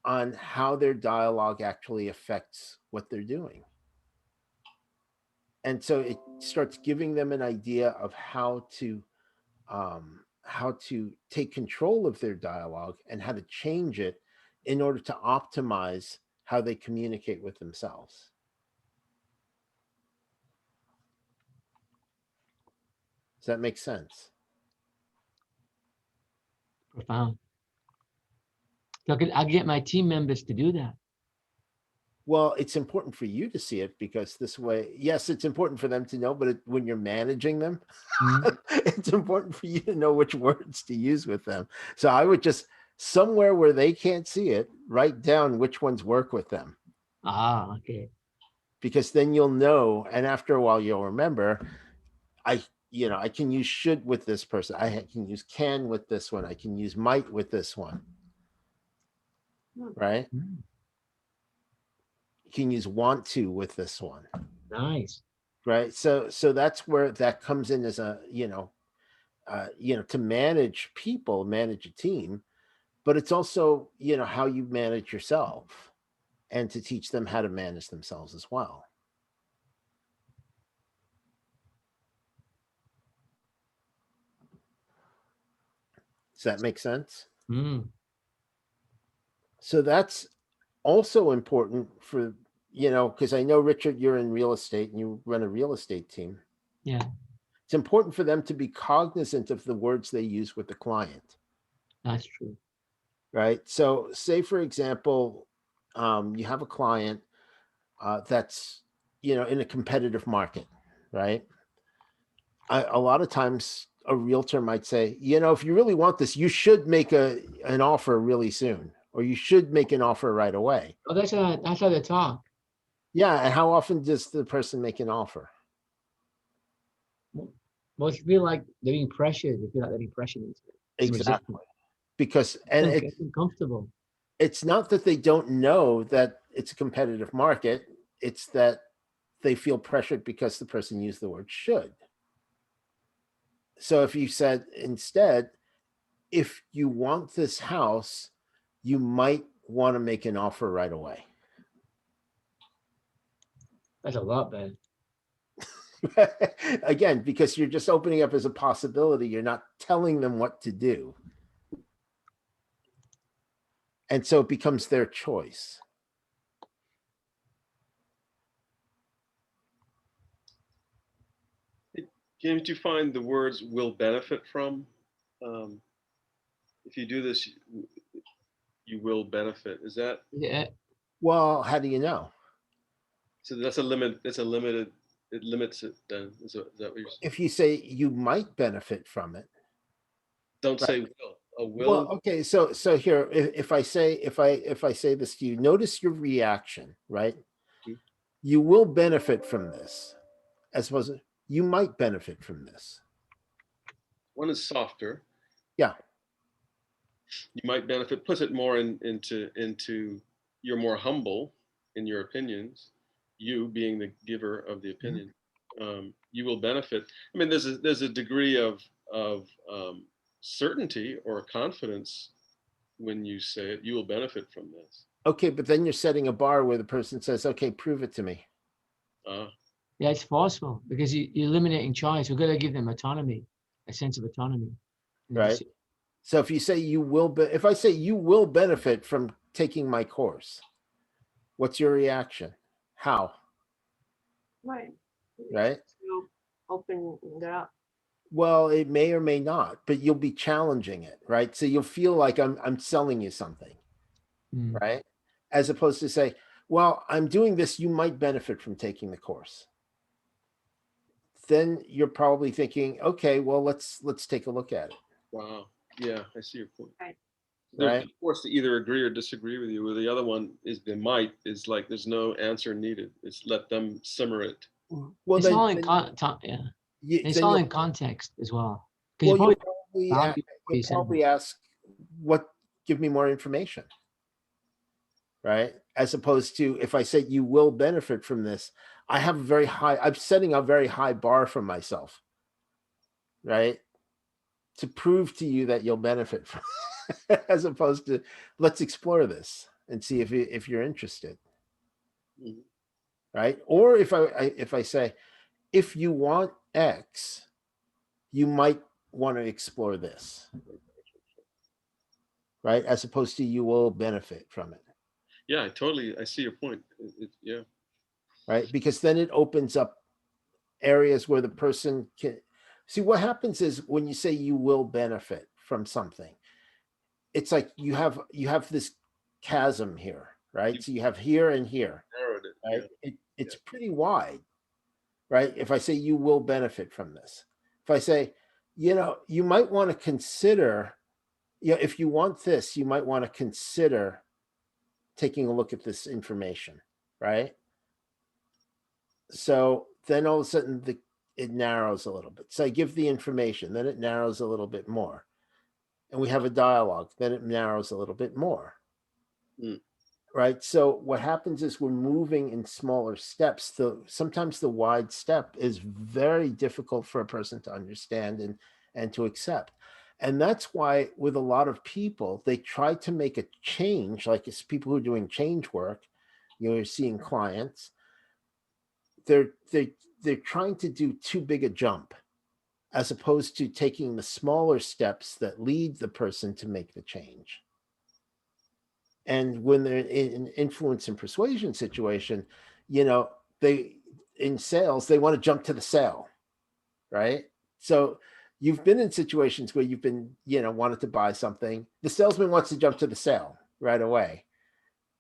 on how their dialogue actually affects what they're doing. And so it starts giving them an idea of how to take control of their dialogue and how to change it in order to optimize how they communicate with themselves. Does that make sense? Profound. So I get my team members to do that. Well, it's important for you to see it, because this way, yes, it's important for them to know, but when you're managing them, it's important for you to know which words to use with them. So I would just, somewhere where they can't see it, write down which ones work with them. Ah, okay. Because then you'll know, and after a while you'll remember, I can use should with this person. I can use can with this one. I can use might with this one. Right? You can use want to with this one. Nice. Right? So that's where that comes in as a, to manage people, manage a team, but it's also, how you manage yourself, and to teach them how to manage themselves as well. Does that make sense? So that's also important for, because I know, Richard, you're in real estate and you run a real estate team. Yeah. It's important for them to be cognizant of the words they use with the client. That's true. Right. So say, for example, you have a client that's, in a competitive market, right? A lot of times a realtor might say, you know, if you really want this, you should make an offer really soon, or you should make an offer right away. Oh, that's how they talk. Yeah. And how often does the person make an offer? Most feel like they're being pressured. They feel like they're being pressured into it. It's Exactly. resistance. Because, and It's uncomfortable. it's not that they don't know that it's a competitive market. It's that they feel pressured because the person used the word should. So if you said instead, if you want this house, you might want to make an offer right away. That's a lot better. Again, because you're just opening up as a possibility. You're not telling them what to do. And so it becomes their choice. Can't you find the words will benefit from? If you do this, you will benefit. Is that? Yeah. Well, how do you know? So that's a limit. That's a limited. It limits it. Then is that what you're saying? If you say you might benefit from it, Don't right. say will. A will. Well, okay. So here, if I say this to you, notice your reaction, right? Mhm. You will benefit from this, as opposed to you might benefit from this. One is softer. Yeah. You might benefit. Puts it more into. You're more humble in your opinions. You being the giver of the opinion, you will benefit. I mean, there's a degree of certainty or confidence when you say it. You will benefit from this. Okay, but then you're setting a bar where the person says, "Okay, prove it to me." Yeah, it's forceful because you're eliminating choice. We've got to give them autonomy, a sense of autonomy. Right. So if you say you will, if I say you will benefit from taking my course, what's your reaction? How? Right. Right. You'll open it up. Well, it may or may not, but you'll be challenging it, right? So you'll feel like I'm selling you something, right? As opposed to say, well, I'm doing this, you might benefit from taking the course. Then you're probably thinking, okay, well, let's take a look at it. Wow. Yeah, I see your point. Right. They're forced to either agree or disagree with you. Or the other one is the might is like there's no answer needed. It's let them simmer it. Well, it's then, all in it's all in context as well. Well, you'll probably ask, what? Give me more information, right? As opposed to if I say you will benefit from this, I'm setting a very high bar for myself, right? To prove to you that you'll benefit from, as opposed to let's explore this and see if you're interested, right? Or if I say, if you want X, you might want to explore this, right? As opposed to you will benefit from it. Yeah, I see your point. Yeah. Right. Because then it opens up areas where the person can see. What happens is when you say you will benefit from something, it's like you have this chasm here, right? So you have here and here, narrowed it. right? Yeah. It's pretty wide, right? If I say you will benefit from this, if I say, you might want to consider, if you want this, you might want to consider taking a look at this information, right? So then all of a sudden it narrows a little bit. So I give the information, then it narrows a little bit more. And we have a dialogue, then it narrows a little bit more. Right? So what happens is we're moving in smaller steps. Sometimes the wide step is very difficult for a person to understand and to accept. And that's why with a lot of people, they try to make a change, like it's people who are doing change work, you're seeing clients, they're trying to do too big a jump as opposed to taking the smaller steps that lead the person to make the change. And when they're in an influence and persuasion situation, in sales, they want to jump to the sale, right? So you've been in situations where you've been, wanted to buy something. The salesman wants to jump to the sale right away.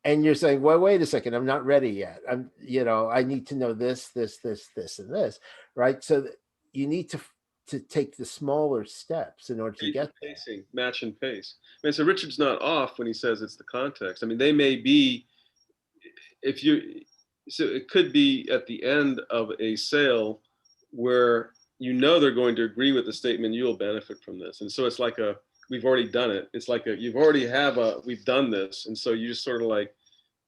And you're saying, well, wait a second, I'm not ready yet. I need to know this, and this, right? So you need to to take the smaller steps in order to get there. Pacing, match and pace. I mean, so Richard's not off when he says it's the context. I mean, they may be, so it could be at the end of a sale where they're going to agree with the statement, you'll benefit from this. And so it's like we've already done it. It's like we've done this. And so you just sort of like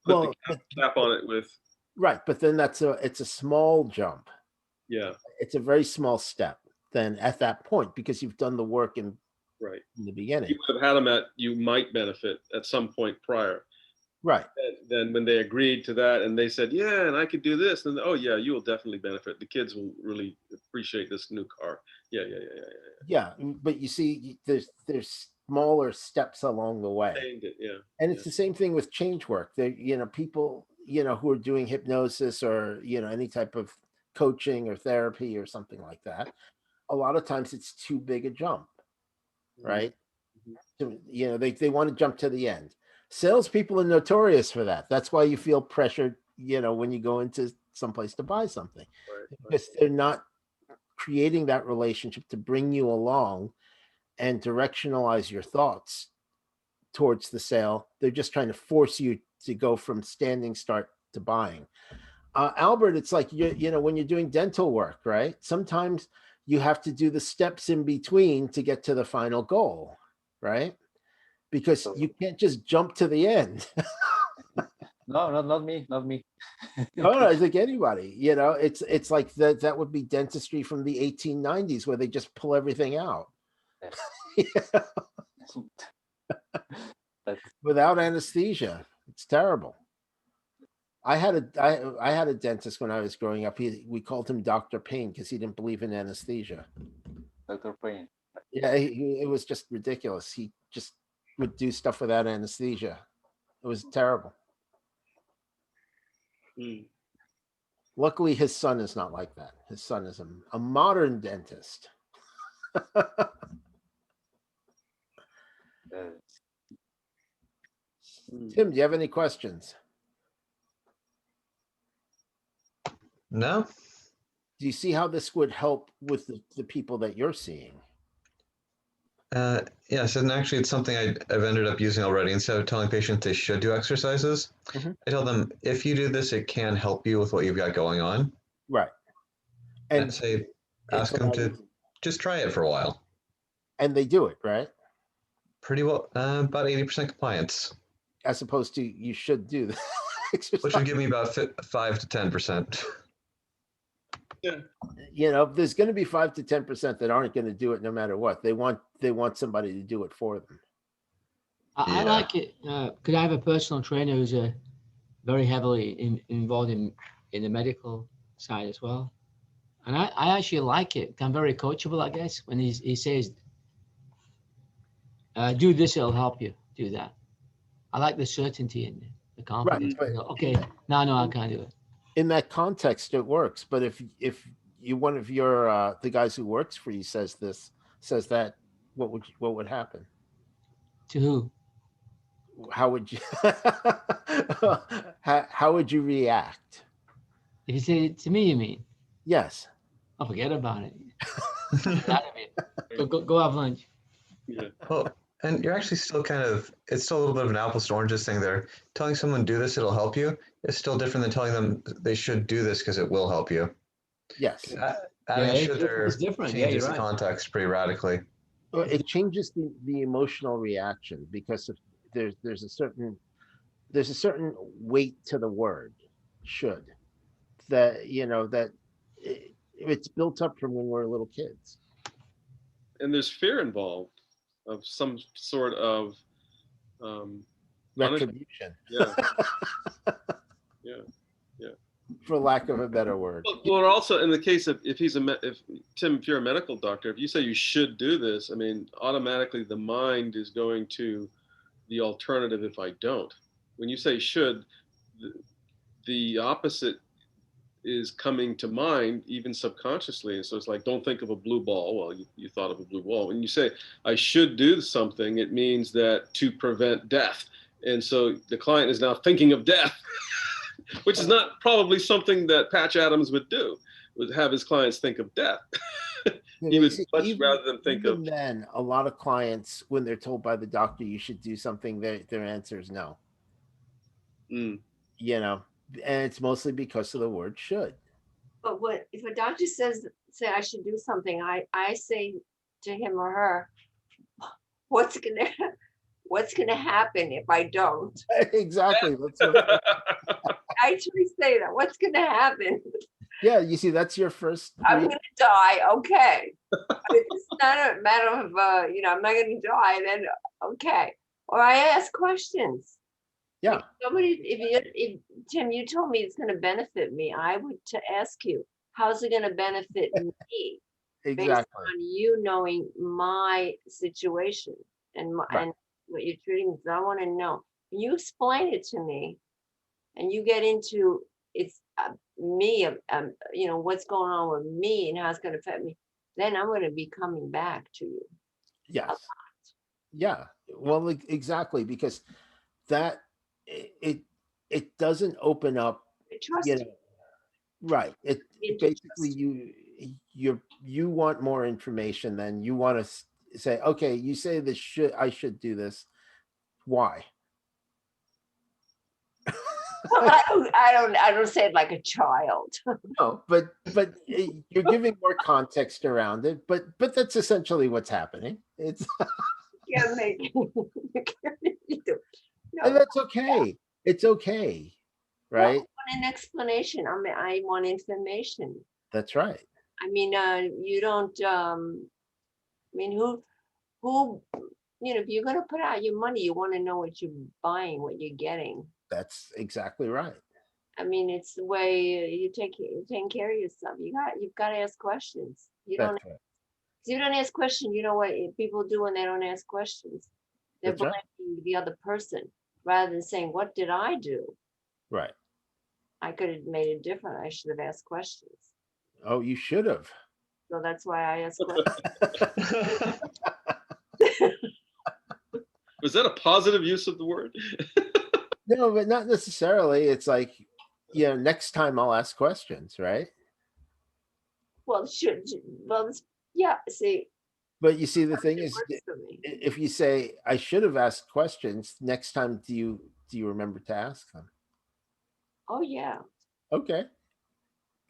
put the cap on it with. Right. But then it's a small jump. Yeah. It's a very small step then at that point, because you've done the work in the beginning. You would have had them at, you might benefit at some point prior. Right. And then when they agreed to that and they said, yeah, and I could do this, then, oh yeah, you will definitely benefit. The kids will really appreciate this new car. Yeah. Yeah. But you see, there's smaller steps along the way. Yeah. And it's the same thing with change work. There, people, who are doing hypnosis or, any type of coaching or therapy or something like that. A lot of times it's too big a jump, right? So, they want to jump to the end. Salespeople are notorious for that. That's why you feel pressured, when you go into someplace to buy something, because they're not creating that relationship to bring you along and directionalize your thoughts towards the sale. They're just trying to force you to go from standing start to buying. Albert, it's like, when you're doing dental work, right? Sometimes you have to do the steps in between to get to the final goal, right? Because you can't just jump to the end. No, not me. No, I think anybody, it's like that would be dentistry from the 1890s where they just pull everything out. Without anesthesia. It's terrible. I had a dentist when I was growing up. We called him Dr. Payne because he didn't believe in anesthesia. Dr. Payne. Yeah, it was just ridiculous. He just would do stuff without anesthesia. It was terrible. Luckily, his son is not like that. His son is a modern dentist. Tim, do you have any questions? No. Do you see how this would help with the people that you're seeing? Yes, and actually it's something I've ended up using already. Instead of telling patients they should do exercises, I tell them, if you do this, it can help you with what you've got going on. Right. And ask them to just try it for a while. And they do it, right? Pretty well, about 80% compliance. As opposed to you should do the exercise. Which would give me about 5 to 10%. Yeah. There's going to be 5 to 10% that aren't going to do it no matter what. They want somebody to do it for them. I like it because I have a personal trainer who's very heavily involved in the medical side as well. And I actually like it. I'm very coachable, I guess, when he says, do this, it'll help you. Do that. I like the certainty in it, the confidence. Right. Okay, no, I can't do it. In that context, it works. But if one of your the guys who works for you says that, what would happen? To who? How would you how would you react? If you say it to me, you mean? Yes. I'll forget about it. Go have lunch. Yeah. Well, and you're actually still it's still a little bit of an apples to oranges thing there. Telling someone do this, it'll help you, is still different than telling them they should do this because it will help you. Yes. It's different. Changes You're the right. context pretty radically. Well, it changes the emotional reaction because there's a certain weight to the word should that it's built up from when we're little kids. And there's fear involved of some sort of Retribution. Yeah. For lack of a better word. Well, also in the case of if you're a medical doctor, if you say you should do this, I mean, automatically the mind is going to the alternative if I don't. When you say should, the opposite is coming to mind even subconsciously. And so it's like, don't think of a blue ball. Well, you thought of a blue ball. When you say I should do something, it means that to prevent death. And so the client is now thinking of death, which is not probably something that Patch Adams would do, would have his clients think of death. You He know, would see, much rather than think even of, then, a lot of clients, when they're told by the doctor you should do something, their answer is no. mm, You know, and it's mostly because of the word should. But what if a doctor say I should do something? I say to him or her, what's gonna happen if I don't? Exactly. That's what, I actually say that. What's gonna happen? yeah. You see, that's your first. I'm gonna die. Okay. But if it's not a matter of I'm not gonna die. Then okay. Or I ask questions. Yeah. If Tim, you told me it's going to benefit me, I would to ask you, how's it going to benefit me based Exactly. on you knowing my situation and Right. and what you're treating me. So I want to know. When you explain it to me, and you get into it's me, what's going on with me and how it's going to affect me, then I'm going to be coming back to you. Yes. Yeah. Well, exactly, because that it doesn't open up. I trust You you. know, right. It Into basically you want more information than you want to say. Okay, you say this I should do this. Why? Well, I don't say it like a child. No, but you're giving more context around it. But that's essentially what's happening. It's Yeah, make and that's okay. It's okay, Well, I right? want an explanation. I want information. That's right. I mean, you don't. I mean, who? If you're gonna put out your money, you want to know what you're buying, what you're getting. That's exactly right. I mean, it's the way you're taking care of yourself. You've got to ask questions. That's right. You don't ask questions. You know what people do when they don't ask questions? They're That's right. blaming the other person rather than saying, "What did I do? Right. I could have made it different. I should have asked questions." Oh, you should have. So that's why I ask questions. was that a positive use of the word? No, but not necessarily. It's like, next time I'll ask questions, right? Well, yeah. See, But you see, the thing it is, works for me. if you say I should have asked questions next time, do you remember to ask them? Oh yeah. Okay.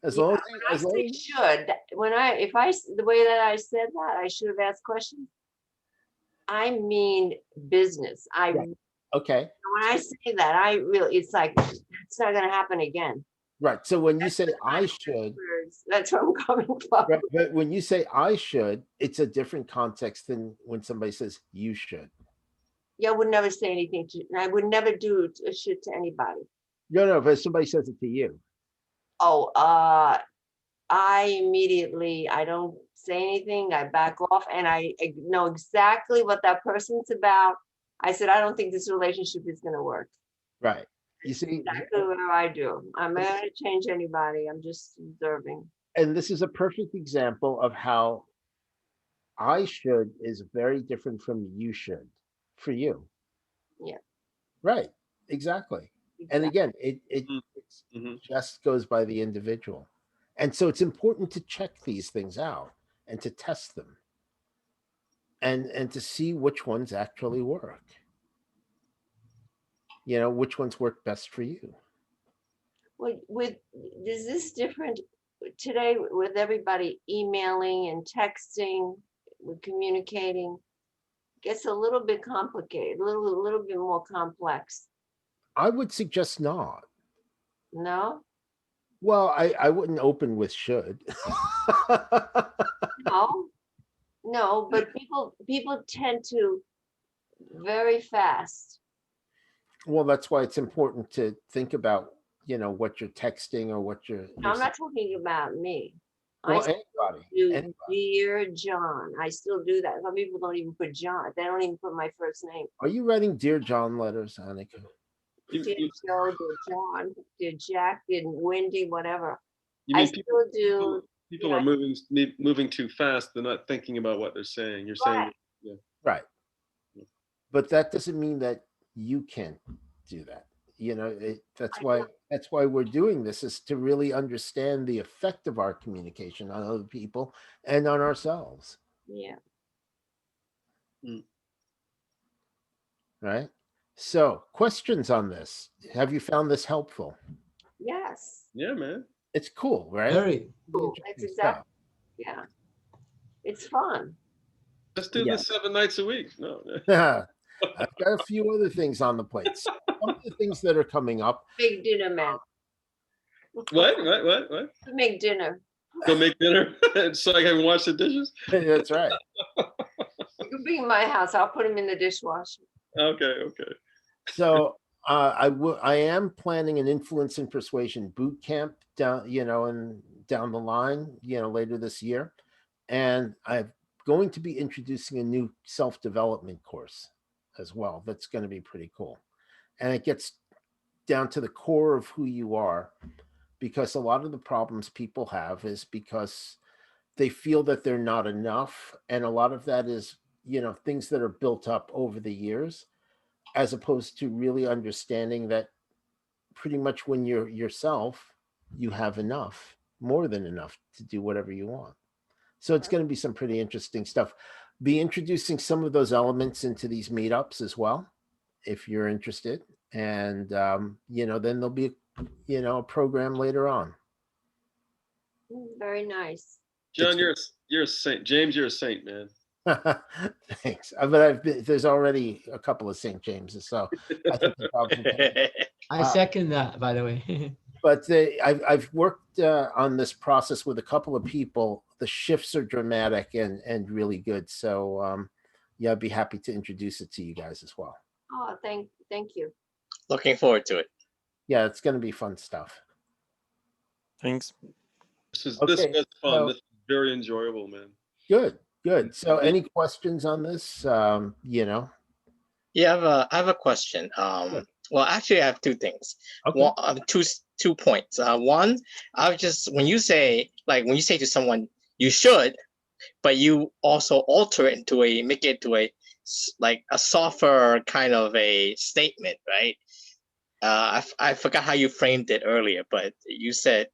As Yeah, long when as I say should, the way that I said that, I should have asked questions. I mean business. Right. Okay. When I say that, I really, it's like it's not going to happen again. Right. So when you say I should, that's where I'm coming from. right, but when you say I should, it's a different context than when somebody says you should. Yeah, I would never say anything I would never do a shit to anybody. No, but somebody says it to you. Oh, I don't say anything. I back off and I know exactly what that person's about. I said, I don't think this relationship is going to work. Right. You see, exactly what I do. I'm not going to change anybody. I'm just observing. And this is a perfect example of how I should is very different from you should for you. Yeah. Right. Exactly. And again, it just goes by the individual. And so it's important to check these things out and to test them and to see which ones actually work. Which ones work best for you. Well, is this different today with everybody emailing and texting, with communicating? Gets a little bit complicated, a little bit more complex. I would suggest not. No? Well, I wouldn't open with should. No, but people tend to very fast. Well, that's why it's important to think about, what you're texting or what you're I'm not talking about me. Well, anybody. Dear John. I still do that. Some people don't even put John. They don't even put my first name. Are you writing Dear John letters, Annika? Dear Joe, dear John, dear Jack, dear Wendy, whatever. I still do. People are moving too fast. They're not thinking about what they're saying. You're saying, yeah. Right. But that doesn't mean that you can't do that. You know, that's why we're doing this, is to really understand the effect of our communication on other people and on ourselves. Yeah. Right. So, questions on this? Have you found this helpful? Yes. Yeah, man. It's cool, right? Very. Cool. That's exactly. Yeah. It's fun. Let's do this 7 nights a week. No. I've got a few other things on the plate. Some of the things that are coming up. Big dinner, man. What? To make dinner. Go make dinner so I can wash the dishes? That's right. You be in my house. I'll put them in the dishwasher. Okay. So I am planning an influence and persuasion boot camp down the line, later this year, and I'm going to be introducing a new self-development course as well. That's going to be pretty cool, and it gets down to the core of who you are, because a lot of the problems people have is because they feel that they're not enough, and a lot of that is things that are built up over the years, as opposed to really understanding that pretty much when you're yourself, you have enough, more than enough, to do whatever you want. So it's going to be some pretty interesting stuff. Be introducing some of those elements into these meetups as well, if you're interested. And, then there'll be, a program later on. Very nice. John, you're a saint. James, you're a saint, man. Thanks. But there's already a couple of St. James's, so I think the problem. I second that, by the way. But I've worked on this process with a couple of people. The shifts are dramatic and really good. So I'd be happy to introduce it to you guys as well. Oh, thank you. Looking forward to it. Yeah, it's going to be fun stuff. Thanks. This was fun. This is very enjoyable, man. Good. So any questions on this? Yeah, I have a question. Well, actually, I have two things. Okay. Well, two points. One, when you say to someone you should, but you also alter it make it to a softer kind of a statement, right? I forgot how you framed it earlier, but you said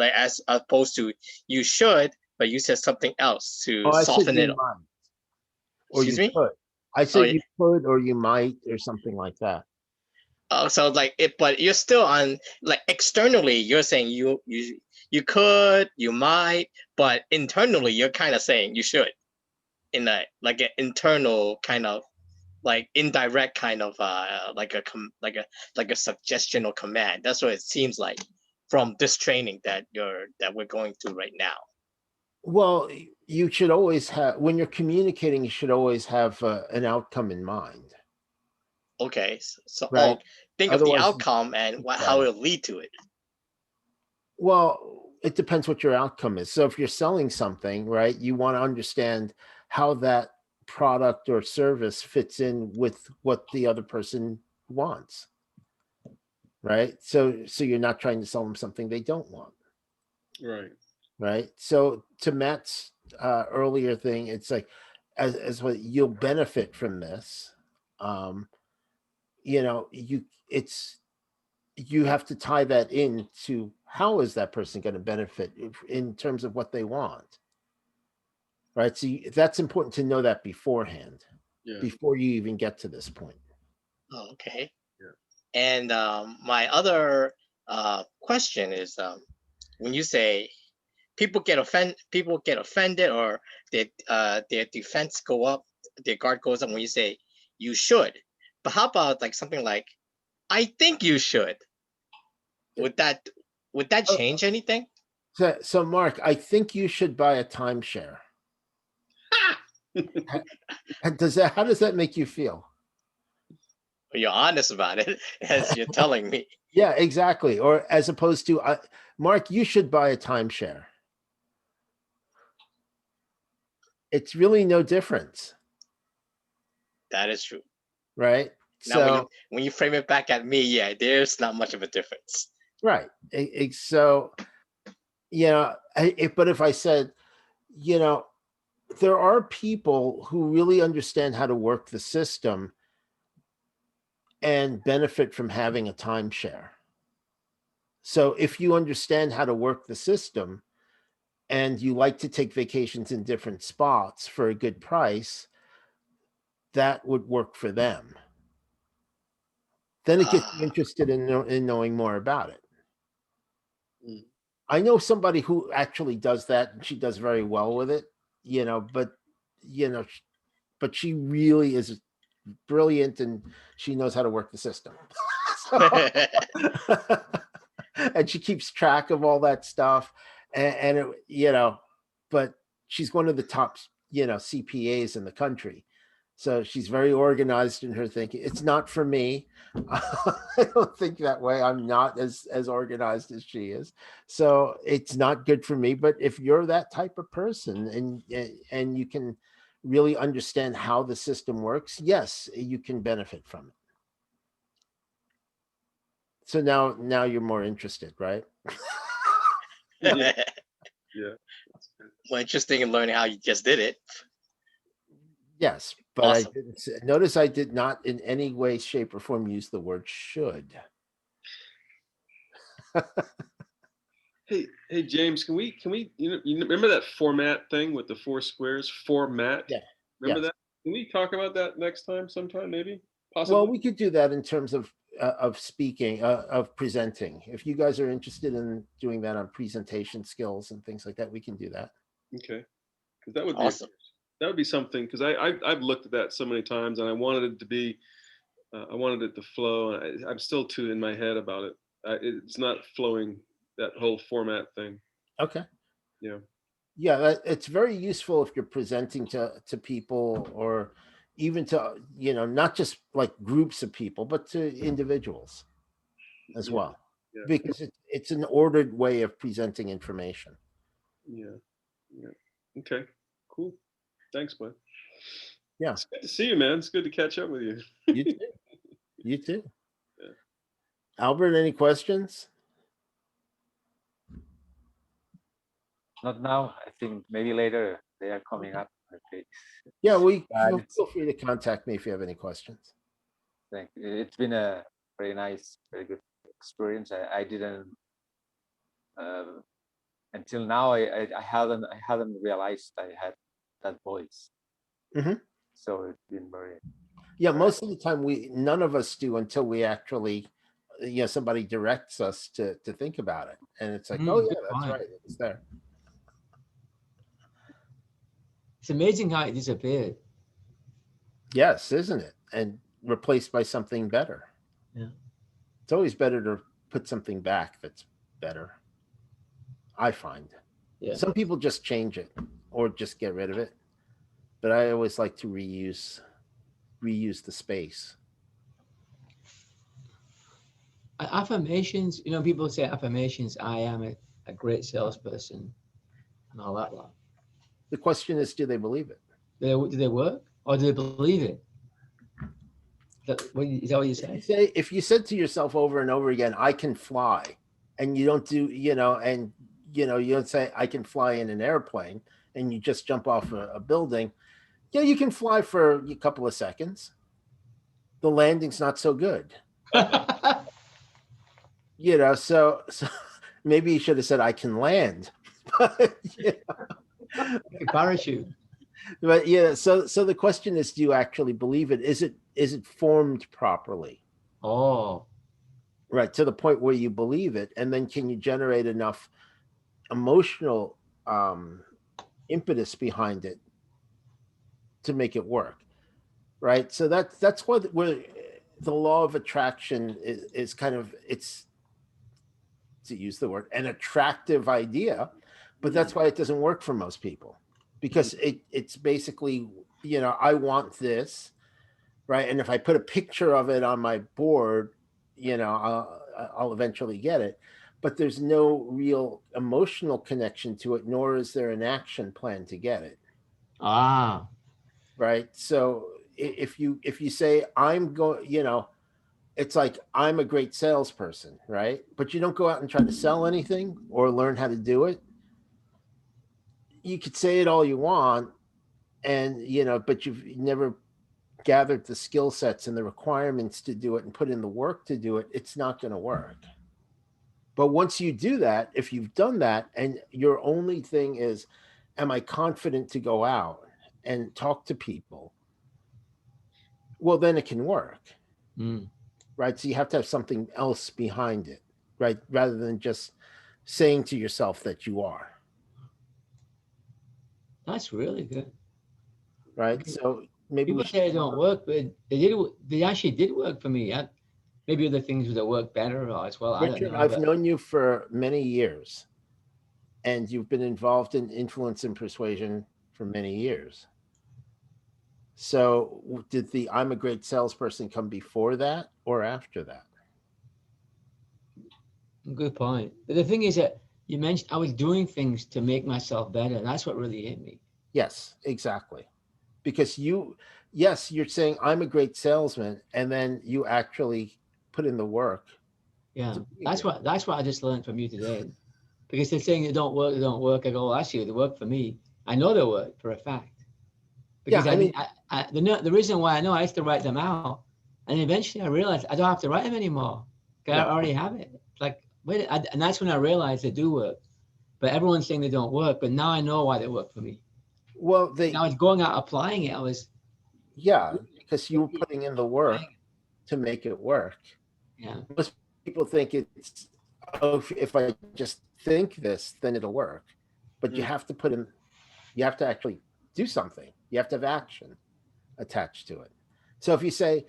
as opposed to you should, but you said something else to soften it up. Or Excuse you me? could. I said you could, or you might, or something like that. So but you're still on externally. You're saying you could, you might, but internally you're kind of saying you should, in an internal kind of indirect kind of like a suggestion or command. That's what it seems like from this training that we're going through right now. Well, you should always have, when you're communicating, you should always have an outcome in mind. Okay, so right? Think of the outcome and how it'll lead to it. Well, it depends what your outcome is. So if you're selling something, right, you want to understand how that product or service fits in with what the other person wants, right? So you're not trying to sell them something they don't want. Right. So to Matt's earlier thing, it's like as what you'll benefit from this. You have to tie that into how is that person going to benefit in terms of what they want, right? So that's important to know that beforehand, before you even get to this point. Okay. Yeah. And my other question is, when you say people get offended, or their defense go up, their guard goes up when you say you should. But how about something like, I think you should? Would that change anything? So Mark, I think you should buy a timeshare. How does that make you feel? Well, you're honest about it, as you're telling me. Yeah, exactly. Or as opposed to, Mark, you should buy a timeshare. It's really no difference. That is true. Right. Now, so when you frame it back at me, yeah, there's not much of a difference. Right. So, but if I said, there are people who really understand how to work the system, and benefit from having a timeshare. So if you understand how to work the system and you like to take vacations in different spots for a good price, that would work for them. Then it gets you interested in knowing more about it. Mm. I know somebody who actually does that, and she does very well with it, you know, but but she really is brilliant, and she knows how to work the system. And she keeps track of all that stuff, and it, but she's one of the top, CPAs in the country. So she's very organized in her thinking. It's not for me. I don't think that way. I'm not as organized as she is. So it's not good for me. But if you're that type of person and you can really understand how the system works, yes, you can benefit from it. So now you're more interested, right? Yeah. More interesting in learning how you just did it. Yes, but Awesome. Notice I did not in any way, shape, or form use the word should. Hey James, can we you remember that format thing with the 4 squares? Format. Yeah. Remember Yes. that? Can we talk about that next time, sometime, maybe? Possibly. Well, we could do that in terms of speaking, of presenting. If you guys are interested in doing that on presentation skills and things like that, we can do that. Okay, because that would be Awesome. that would be something. Because I've looked at that so many times, and I wanted it to be, I wanted it to flow. And I'm still too in my head about it. It's not flowing. That whole format thing. Okay. Yeah. Yeah, it's very useful if you're presenting to people, or even to, not just like groups of people, but to individuals as well, Yeah. because it's an ordered way of presenting information. Yeah. Okay. Cool. Thanks, bud. Yeah. It's good to see you, man. It's good to catch up with you. You too. You too. Yeah. Albert, any questions? Not now. I think maybe later they are coming up. Okay. Yeah, It's- feel free to contact me if you have any questions. It's been a very nice, very good experience. I didn't until now. I hadn't realized I had that voice. Mhm. So it's been very. Yeah, most of the time none of us do until we actually, somebody directs us to think about it, and it's like, oh yeah, Good that's point. right, it was there. It's amazing how it disappeared. Yes, isn't it? And replaced by something better. Yeah. It's always better to put something back that's better, I find. Yeah. Some people just change it or just get rid of it, but I always like to reuse the space. Affirmations, people say affirmations, I am a great salesperson and all that lot. The question is, do they believe it? Do they work, or do they believe it? Is that what you say? If you said to yourself over and over again, I can fly, and you don't do, you don't say I can fly in an airplane, and you just jump off a building, you can fly for a couple of seconds. The landing's not so good. So maybe you should have said I can land. Parachute. But so the question is, do you actually believe it? Is it formed properly? Oh, right, to the point where you believe it, and then can you generate enough emotional impetus behind it to make it work, right? So that's where the law of attraction is kind of, it's, to use the word, an attractive idea, but that's why it doesn't work for most people, because it's basically, I want this, right? And if I put a picture of it on my board, I'll eventually get it, but there's no real emotional connection to it, nor is there an action plan to get it. Right. So if you say I'm going, it's like, I'm a great salesperson, right? But you don't go out and try to sell anything or learn how to do it. You could say it all you want, and but you've never gathered the skill sets and the requirements to do it and put in the work to do it, it's not going to work. But once you do that, if you've done that and your only thing is, am I confident to go out and talk to people? Well, then it can work. Right? So you have to have something else behind it, right? Rather than just saying to yourself that you are. That's really good. Right? So maybe people say it don't work, but they actually did work for me. Maybe other things that work better as well. Richard, I don't know. I've known you for many years, and you've been involved in influence and persuasion for many years. So did the I'm a great salesperson come before that or after that? Good point. But the thing is that you mentioned I was doing things to make myself better. That's what really hit me. Yes, exactly. Because yes, you're saying I'm a great salesman, and then you actually put in the work. Yeah, that's what I just learned from you today. Because they're saying they don't work. I go, well, actually, they work for me. I know they work for a fact. Because the reason why I know, I used to write them out, and eventually I realized I don't have to write them anymore. I already have it. It's like, and that's when I realized they do work. But everyone's saying they don't work. But now I know why they work for me. Well, I was going out applying it. Because you were putting in the work to make it work. Yeah. Most people think it's, oh, if I just think this, then it'll work. But you have to you have to actually do something. You have to have action attached to it. So if you say,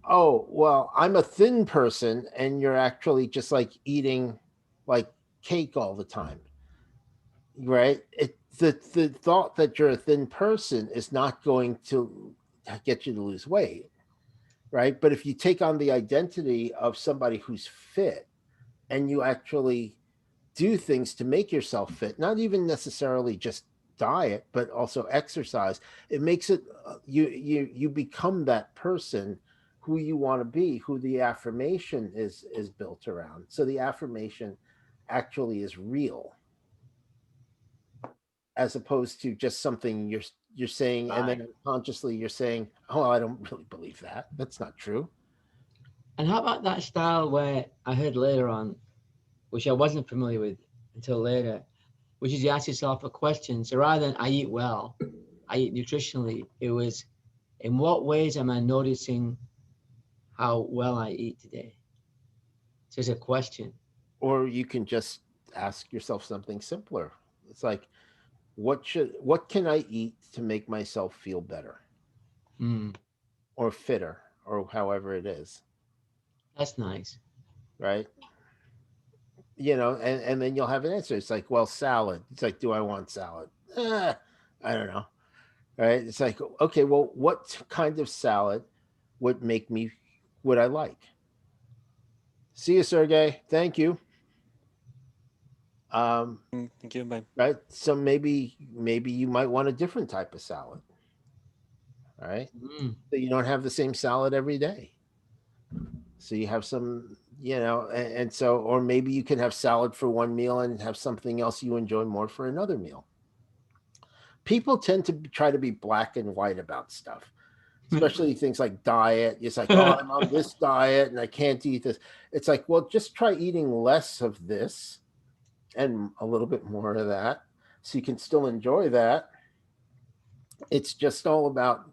oh, well, I'm a thin person, and you're actually just like eating like cake all the time, right? The thought that you're a thin person is not going to get you to lose weight, right? But if you take on the identity of somebody who's fit, and you actually do things to make yourself fit, not even necessarily just diet, but also exercise, it makes it you become that person who you want to be, who the affirmation is built around. So the affirmation actually is real, as opposed to just something you're saying, and then unconsciously you're saying, oh, I don't really believe that. That's not true. And how about that style where I heard later on, which I wasn't familiar with until later, which is you ask yourself a question. So rather than I eat well, I eat nutritionally, it was, in what ways am I noticing how well I eat today? So it's a question. Or you can just ask yourself something simpler. It's like, what can I eat to make myself feel better? Or fitter, or however it is. That's nice. Right? And then you'll have an answer. It's like, well, salad. It's like, do I want salad? I don't know. Right? It's like, okay, well, what kind of salad would I like? See you, Sergey. Thank you. Thank you. Bye. Right? So maybe you might want a different type of salad. All right? So you don't have the same salad every day. So you have some, and so, or maybe you can have salad for one meal and have something else you enjoy more for another meal. People tend to try to be black and white about stuff, especially things like diet. It's like, oh, I'm on this diet and I can't eat this. It's like, well, just try eating less of this and a little bit more of that, so you can still enjoy that. It's just all about,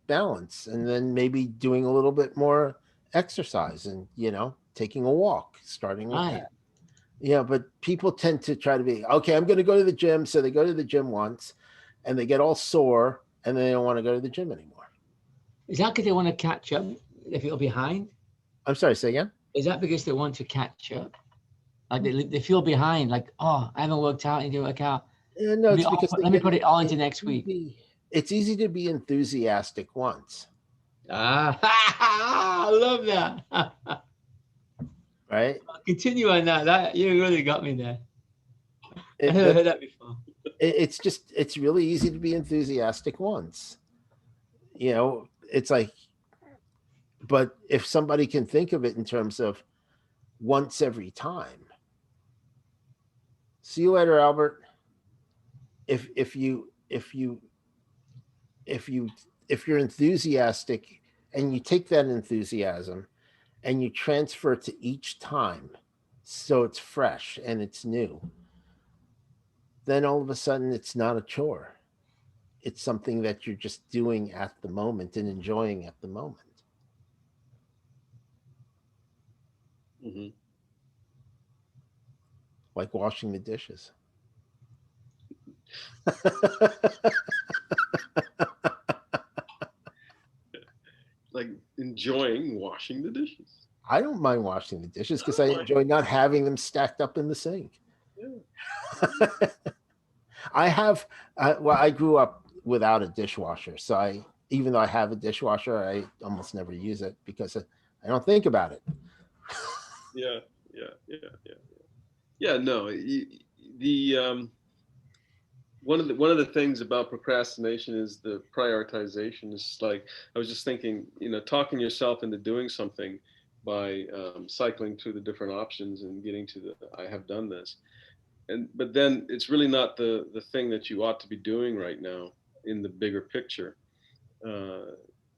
balance, and then maybe doing a little bit more exercise and, taking a walk, starting with that. Yeah, but people tend to try to be, okay, I'm going to go to the gym. So they go to the gym once and they get all sore and then they don't want to go to the gym anymore. Is that because they want to catch up if you're behind? I'm sorry, say again? Is that because they want to catch up? Like they feel behind, like, oh, I haven't worked out, I need to work out. No, it's because let me put it all into next week. It's easy to be enthusiastic once. I love that. Right? Continue on that. You really got me there. I never heard that before. It's really easy to be enthusiastic once. It's like, but if somebody can think of it in terms of once every time. See you later, Albert. If you if you're enthusiastic and you take that enthusiasm and you transfer it to each time, so it's fresh and it's new, then all of a sudden it's not a chore. It's something that you're just doing at the moment and enjoying at the moment. Mm-hmm. Like washing the dishes. Like enjoying washing the dishes. I don't mind washing the dishes because I enjoy not having them stacked up in the sink. Yeah. I have, well, I grew up without a dishwasher. So even though I have a dishwasher, I almost never use it because I don't think about it. Yeah. No, one of the things about procrastination is the prioritization. It's like, I was just thinking, talking yourself into doing something by cycling through the different options and getting to I have done this. But then it's really not the thing that you ought to be doing right now in the bigger picture,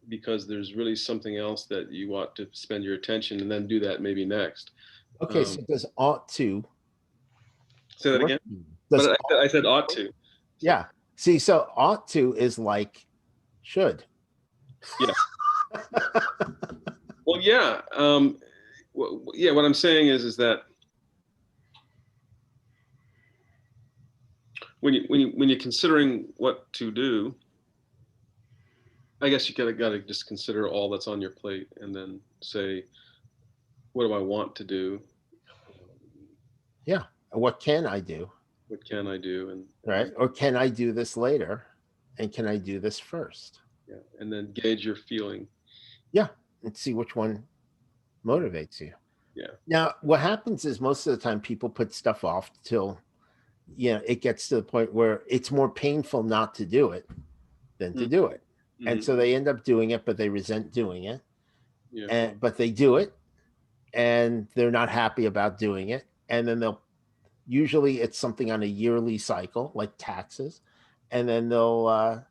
because there's really something else that you ought to spend your attention and then do that maybe next. Okay, so does ought to say that again? Does But I said ought to. Yeah. See, so ought to is like should. Yeah. Well, yeah. Yeah. What I'm saying is that when you're considering what to do, I guess you gotta just consider all that's on your plate and then say, what do I want to do? Yeah. What can I do? What can I do? And right. Or can I do this later? And can I do this first? Yeah. And then gauge your feeling. Yeah. And see which one motivates you. Yeah. Now, what happens is most of the time people put stuff off till, it gets to the point where it's more painful not to do it than to do it. Mm-hmm. And so they end up doing it, but they resent doing it. Yeah. But they do it and they're not happy about doing it. And then usually it's something on a yearly cycle, like taxes. And then they'll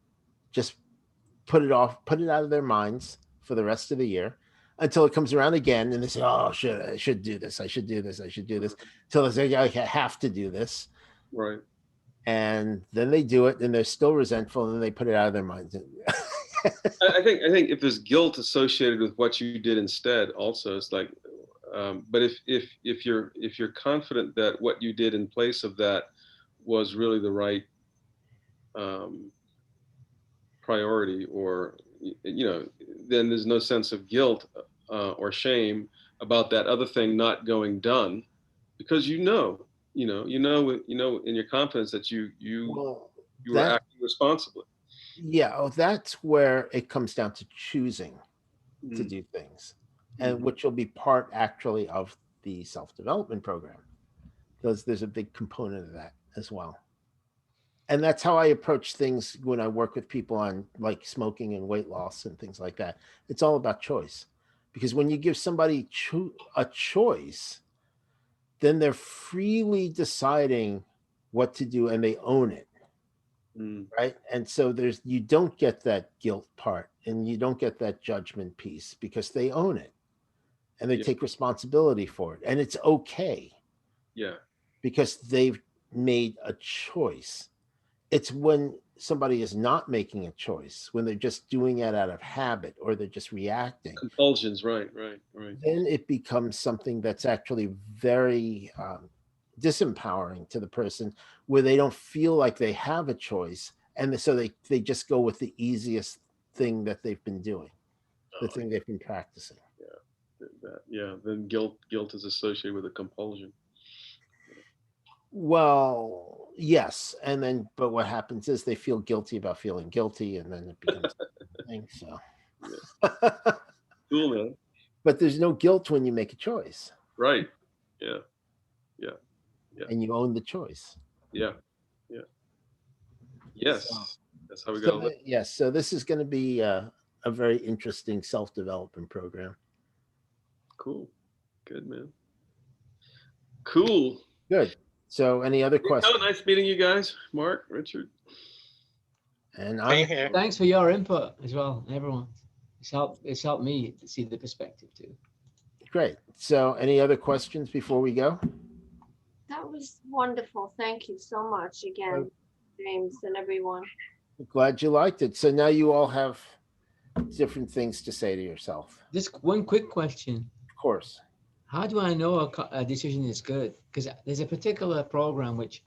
just put it out of their minds for the rest of the year until it comes around again. And they say, oh, I should do this. I should do this. I should do this. Till they say, I have to do this. Right. And then they do it and they're still resentful and then they put it out of their minds. I think if there's guilt associated with what you did instead, also it's like, but if you're confident that what you did in place of that was really the right priority, or then there's no sense of guilt or shame about that other thing not going done, because in your confidence that you were acting responsibly. Yeah, that's where it comes down to choosing to do things, and which will be part actually of the self-development program, because there's a big component of that as well. And that's how I approach things when I work with people on like smoking and weight loss and things like that. It's all about choice, because when you give somebody a choice, then they're freely deciding what to do and they own it. Right. And so you don't get that guilt part and you don't get that judgment piece, because they own it and they take responsibility for it. And it's okay. Yeah. Because they've made a choice. It's when somebody is not making a choice, when they're just doing it out of habit or they're just reacting. Compulsions, right. Then it becomes something that's actually very disempowering to the person, where they don't feel like they have a choice, and so they just go with the easiest thing that they've been doing, the thing they've been practicing. Then guilt is associated with a compulsion. Well, yes, and then but what happens is they feel guilty about feeling guilty, and then it becomes a thing. So cool, man. But there's no guilt when you make a choice, right? Yeah. And you own the choice. Yeah. Yes, so, that's how we go. Yes, so this is going to be a very interesting self-development program. Cool, good, man. Cool, good. So, any other questions? Nice meeting you guys, Mark, Richard. And Same here. Thanks for your input as well, everyone. It's helped me to see the perspective too. great. So any other questions before we go? That was wonderful. Thank you so much again, James and everyone. Glad you liked it. So now you all have different things to say to yourself. Just one quick question. Of course. How do I know a decision is good? Because there's a particular program which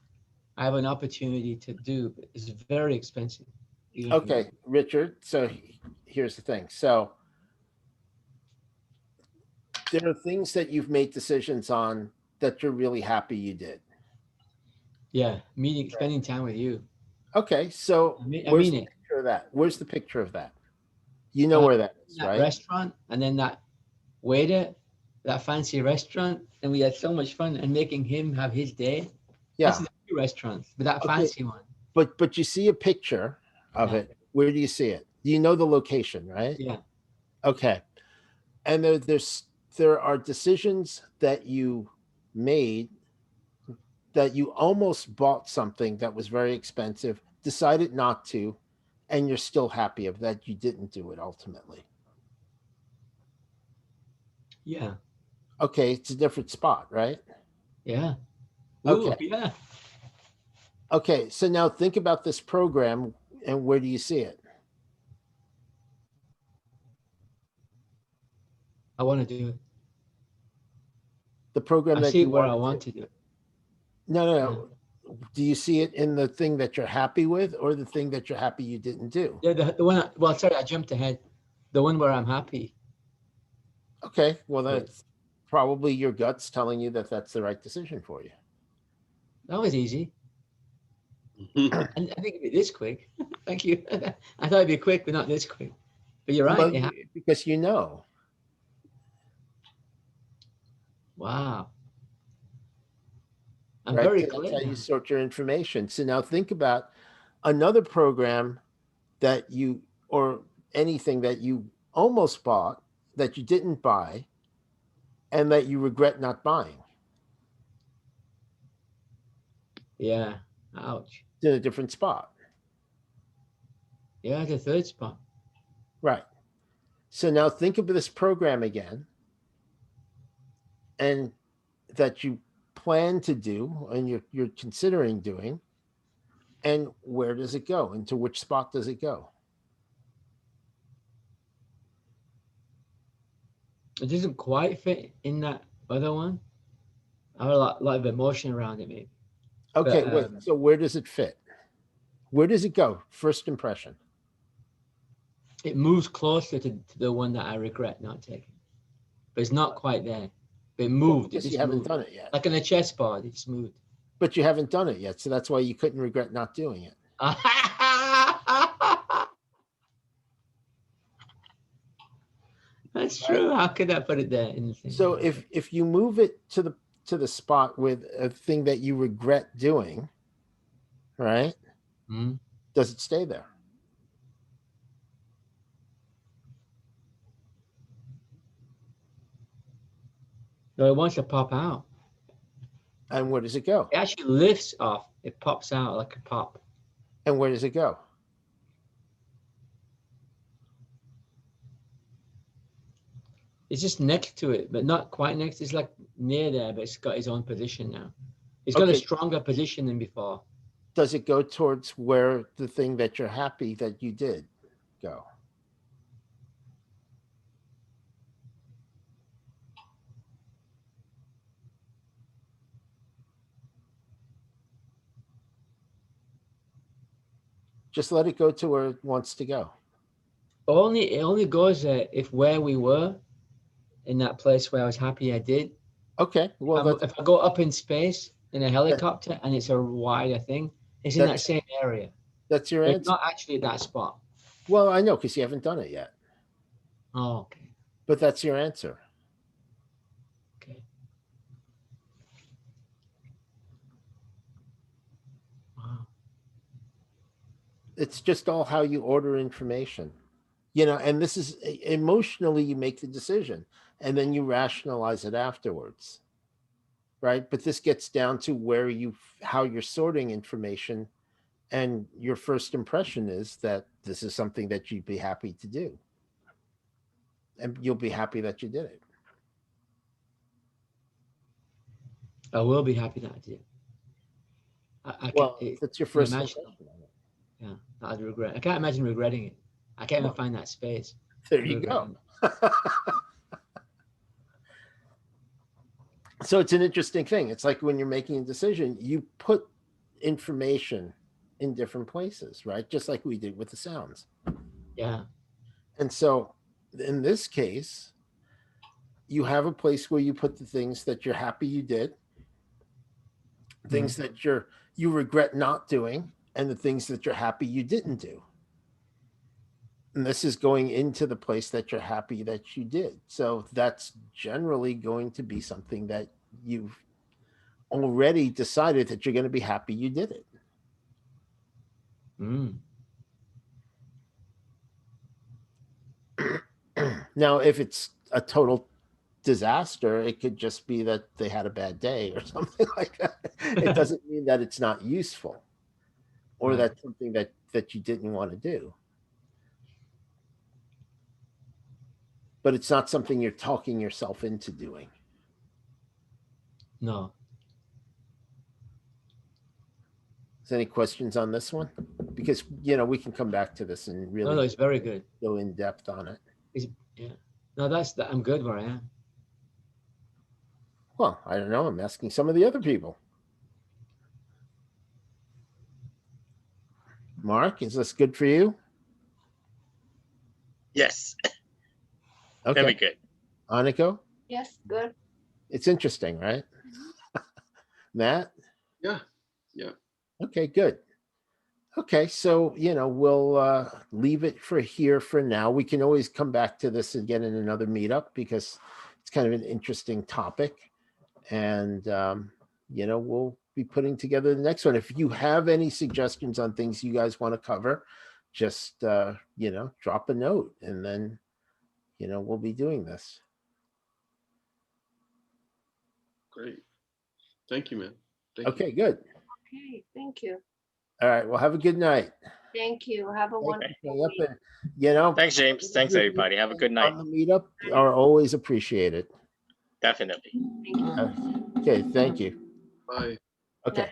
I have an opportunity to do, but it's very expensive. even for me. Okay, Richard. So here's the thing. So there are things that you've made decisions on that you're really happy you did. Yeah, spending time with you. Okay, so I mean where's the it. picture of that? Where's the picture of that? You know where that is, That right? restaurant, and then that waiter, that fancy restaurant, and we had so much fun and making him have his day. Yeah, That's the few restaurants, but that Okay. fancy one. but you see a picture of Yeah. it. Where do you see it? You know the location, right? Yeah. Okay. And there are decisions that you made that you almost bought something that was very expensive, decided not to, and you're still happy of that you didn't do it ultimately. Yeah. Okay, it's a different spot, right? Yeah. Ooh, Okay. yeah. Okay, so now think about this program and where do you see it? I want to do it. The program I that see it you where I want want to. to do it. No. Do you see it in the thing that you're happy with or the thing that you're happy you didn't do? Yeah, the one. Well, sorry, I jumped ahead. The one where I'm happy. Okay, well, that's probably your guts telling you that that's the right decision for you. That was easy. I think it'd be this quick. Thank you. I thought it'd be quick, but not this quick. But you're right. Well, Yeah. because you know. Wow. I'm Right? very So that's clear how you now. sort your information. So now think about another program that you, or anything that you almost bought that you didn't buy and that you regret not buying. Yeah. Ouch. It's in a different spot. Yeah, the third spot. Right. So now think of this program again and that you plan to do and you're considering doing, and where does it go? Into which spot does it go? It doesn't quite fit in that other one. I have a lot of emotion around it, maybe. Okay, But, wait. So where does it fit? Where does it go? First impression. it moves closer to the one that I regret not taking. But it's not quite there. But it moved. Because It you just haven't moved. done it yet. Like on a chessboard, it just moved. But you haven't done it yet, so that's why you couldn't regret not doing it. That's true. How could I put it there in the thing? So if you move it to the spot with a thing that you regret doing, right? Hmm? Does it stay there? No, it wants to pop out. And where does it go? It actually lifts off. It pops out like a pop. And where does it go? It's just next to it, but not quite next. It's like near there, but it's got its own position now. It's got a Okay. stronger position than before. Does it go towards where the thing that you're happy that you did go? Just let it go to where it wants to go. It only goes there if where we were in that place where I was happy I did. Okay. Well, If I go up in space in a helicopter and it's a wider thing, it's in that That's- same area. that's your But it's answer. not actually at that spot. Well, I know because you haven't done it yet, Oh, okay. but that's your answer. Okay. Wow. It's just all how you order information, and this is emotionally you make the decision and then you rationalize it afterwards, right? But this gets down to how you're sorting information And your first impression is that this is something that you'd be happy to do. And you'll be happy that you did it. I will be happy that I did. Well, if it's your first imagine. impression on it. Yeah, I'd regret. I can't imagine regretting it. I can't even find that space. There you go. So it's an interesting thing. It's like when you're making a decision, you put information in different places, right? Just like we did with the sounds. Yeah. And so in this case, you have a place where you put the things that you're happy you did, things that you regret not doing, and the things that you're happy you didn't do. And this is going into the place that you're happy that you did. So that's generally going to be something that you've already decided that you're going to be happy you did it. Now, if it's a total disaster, it could just be that they had a bad day or something like that. It doesn't mean that it's not useful or that's something that you didn't want to do. But it's not something you're talking yourself into doing. No. Is there any questions on this one? Because, you know, we can come back to this and really No, it's very good. go in depth on it. Yeah. No, I'm good where I am. Well, I don't know. I'm asking some of the other people. Mark, is this good for you? Yes. Okay. Very good. Aniko? Yes, good. It's interesting, right? Matt? Yeah. Yeah. Okay, good. Okay, so, you know, we'll leave it for here for now. We can always come back to this again in another meetup because it's kind of an interesting topic. And, you know, we'll be putting together the next one. If you have any suggestions on things you guys want to cover, just, you know, drop a note and then, you know, we'll be doing this. Great. Thank you, man. Okay, good. Okay, thank you. All right. Well, have a good night. Thank you. Have a wonderful week. You know, Thanks, James. Thanks, everybody. Have a good night. on the meetup are always appreciated. Definitely. Thank you. Okay, thank you. Bye. Okay.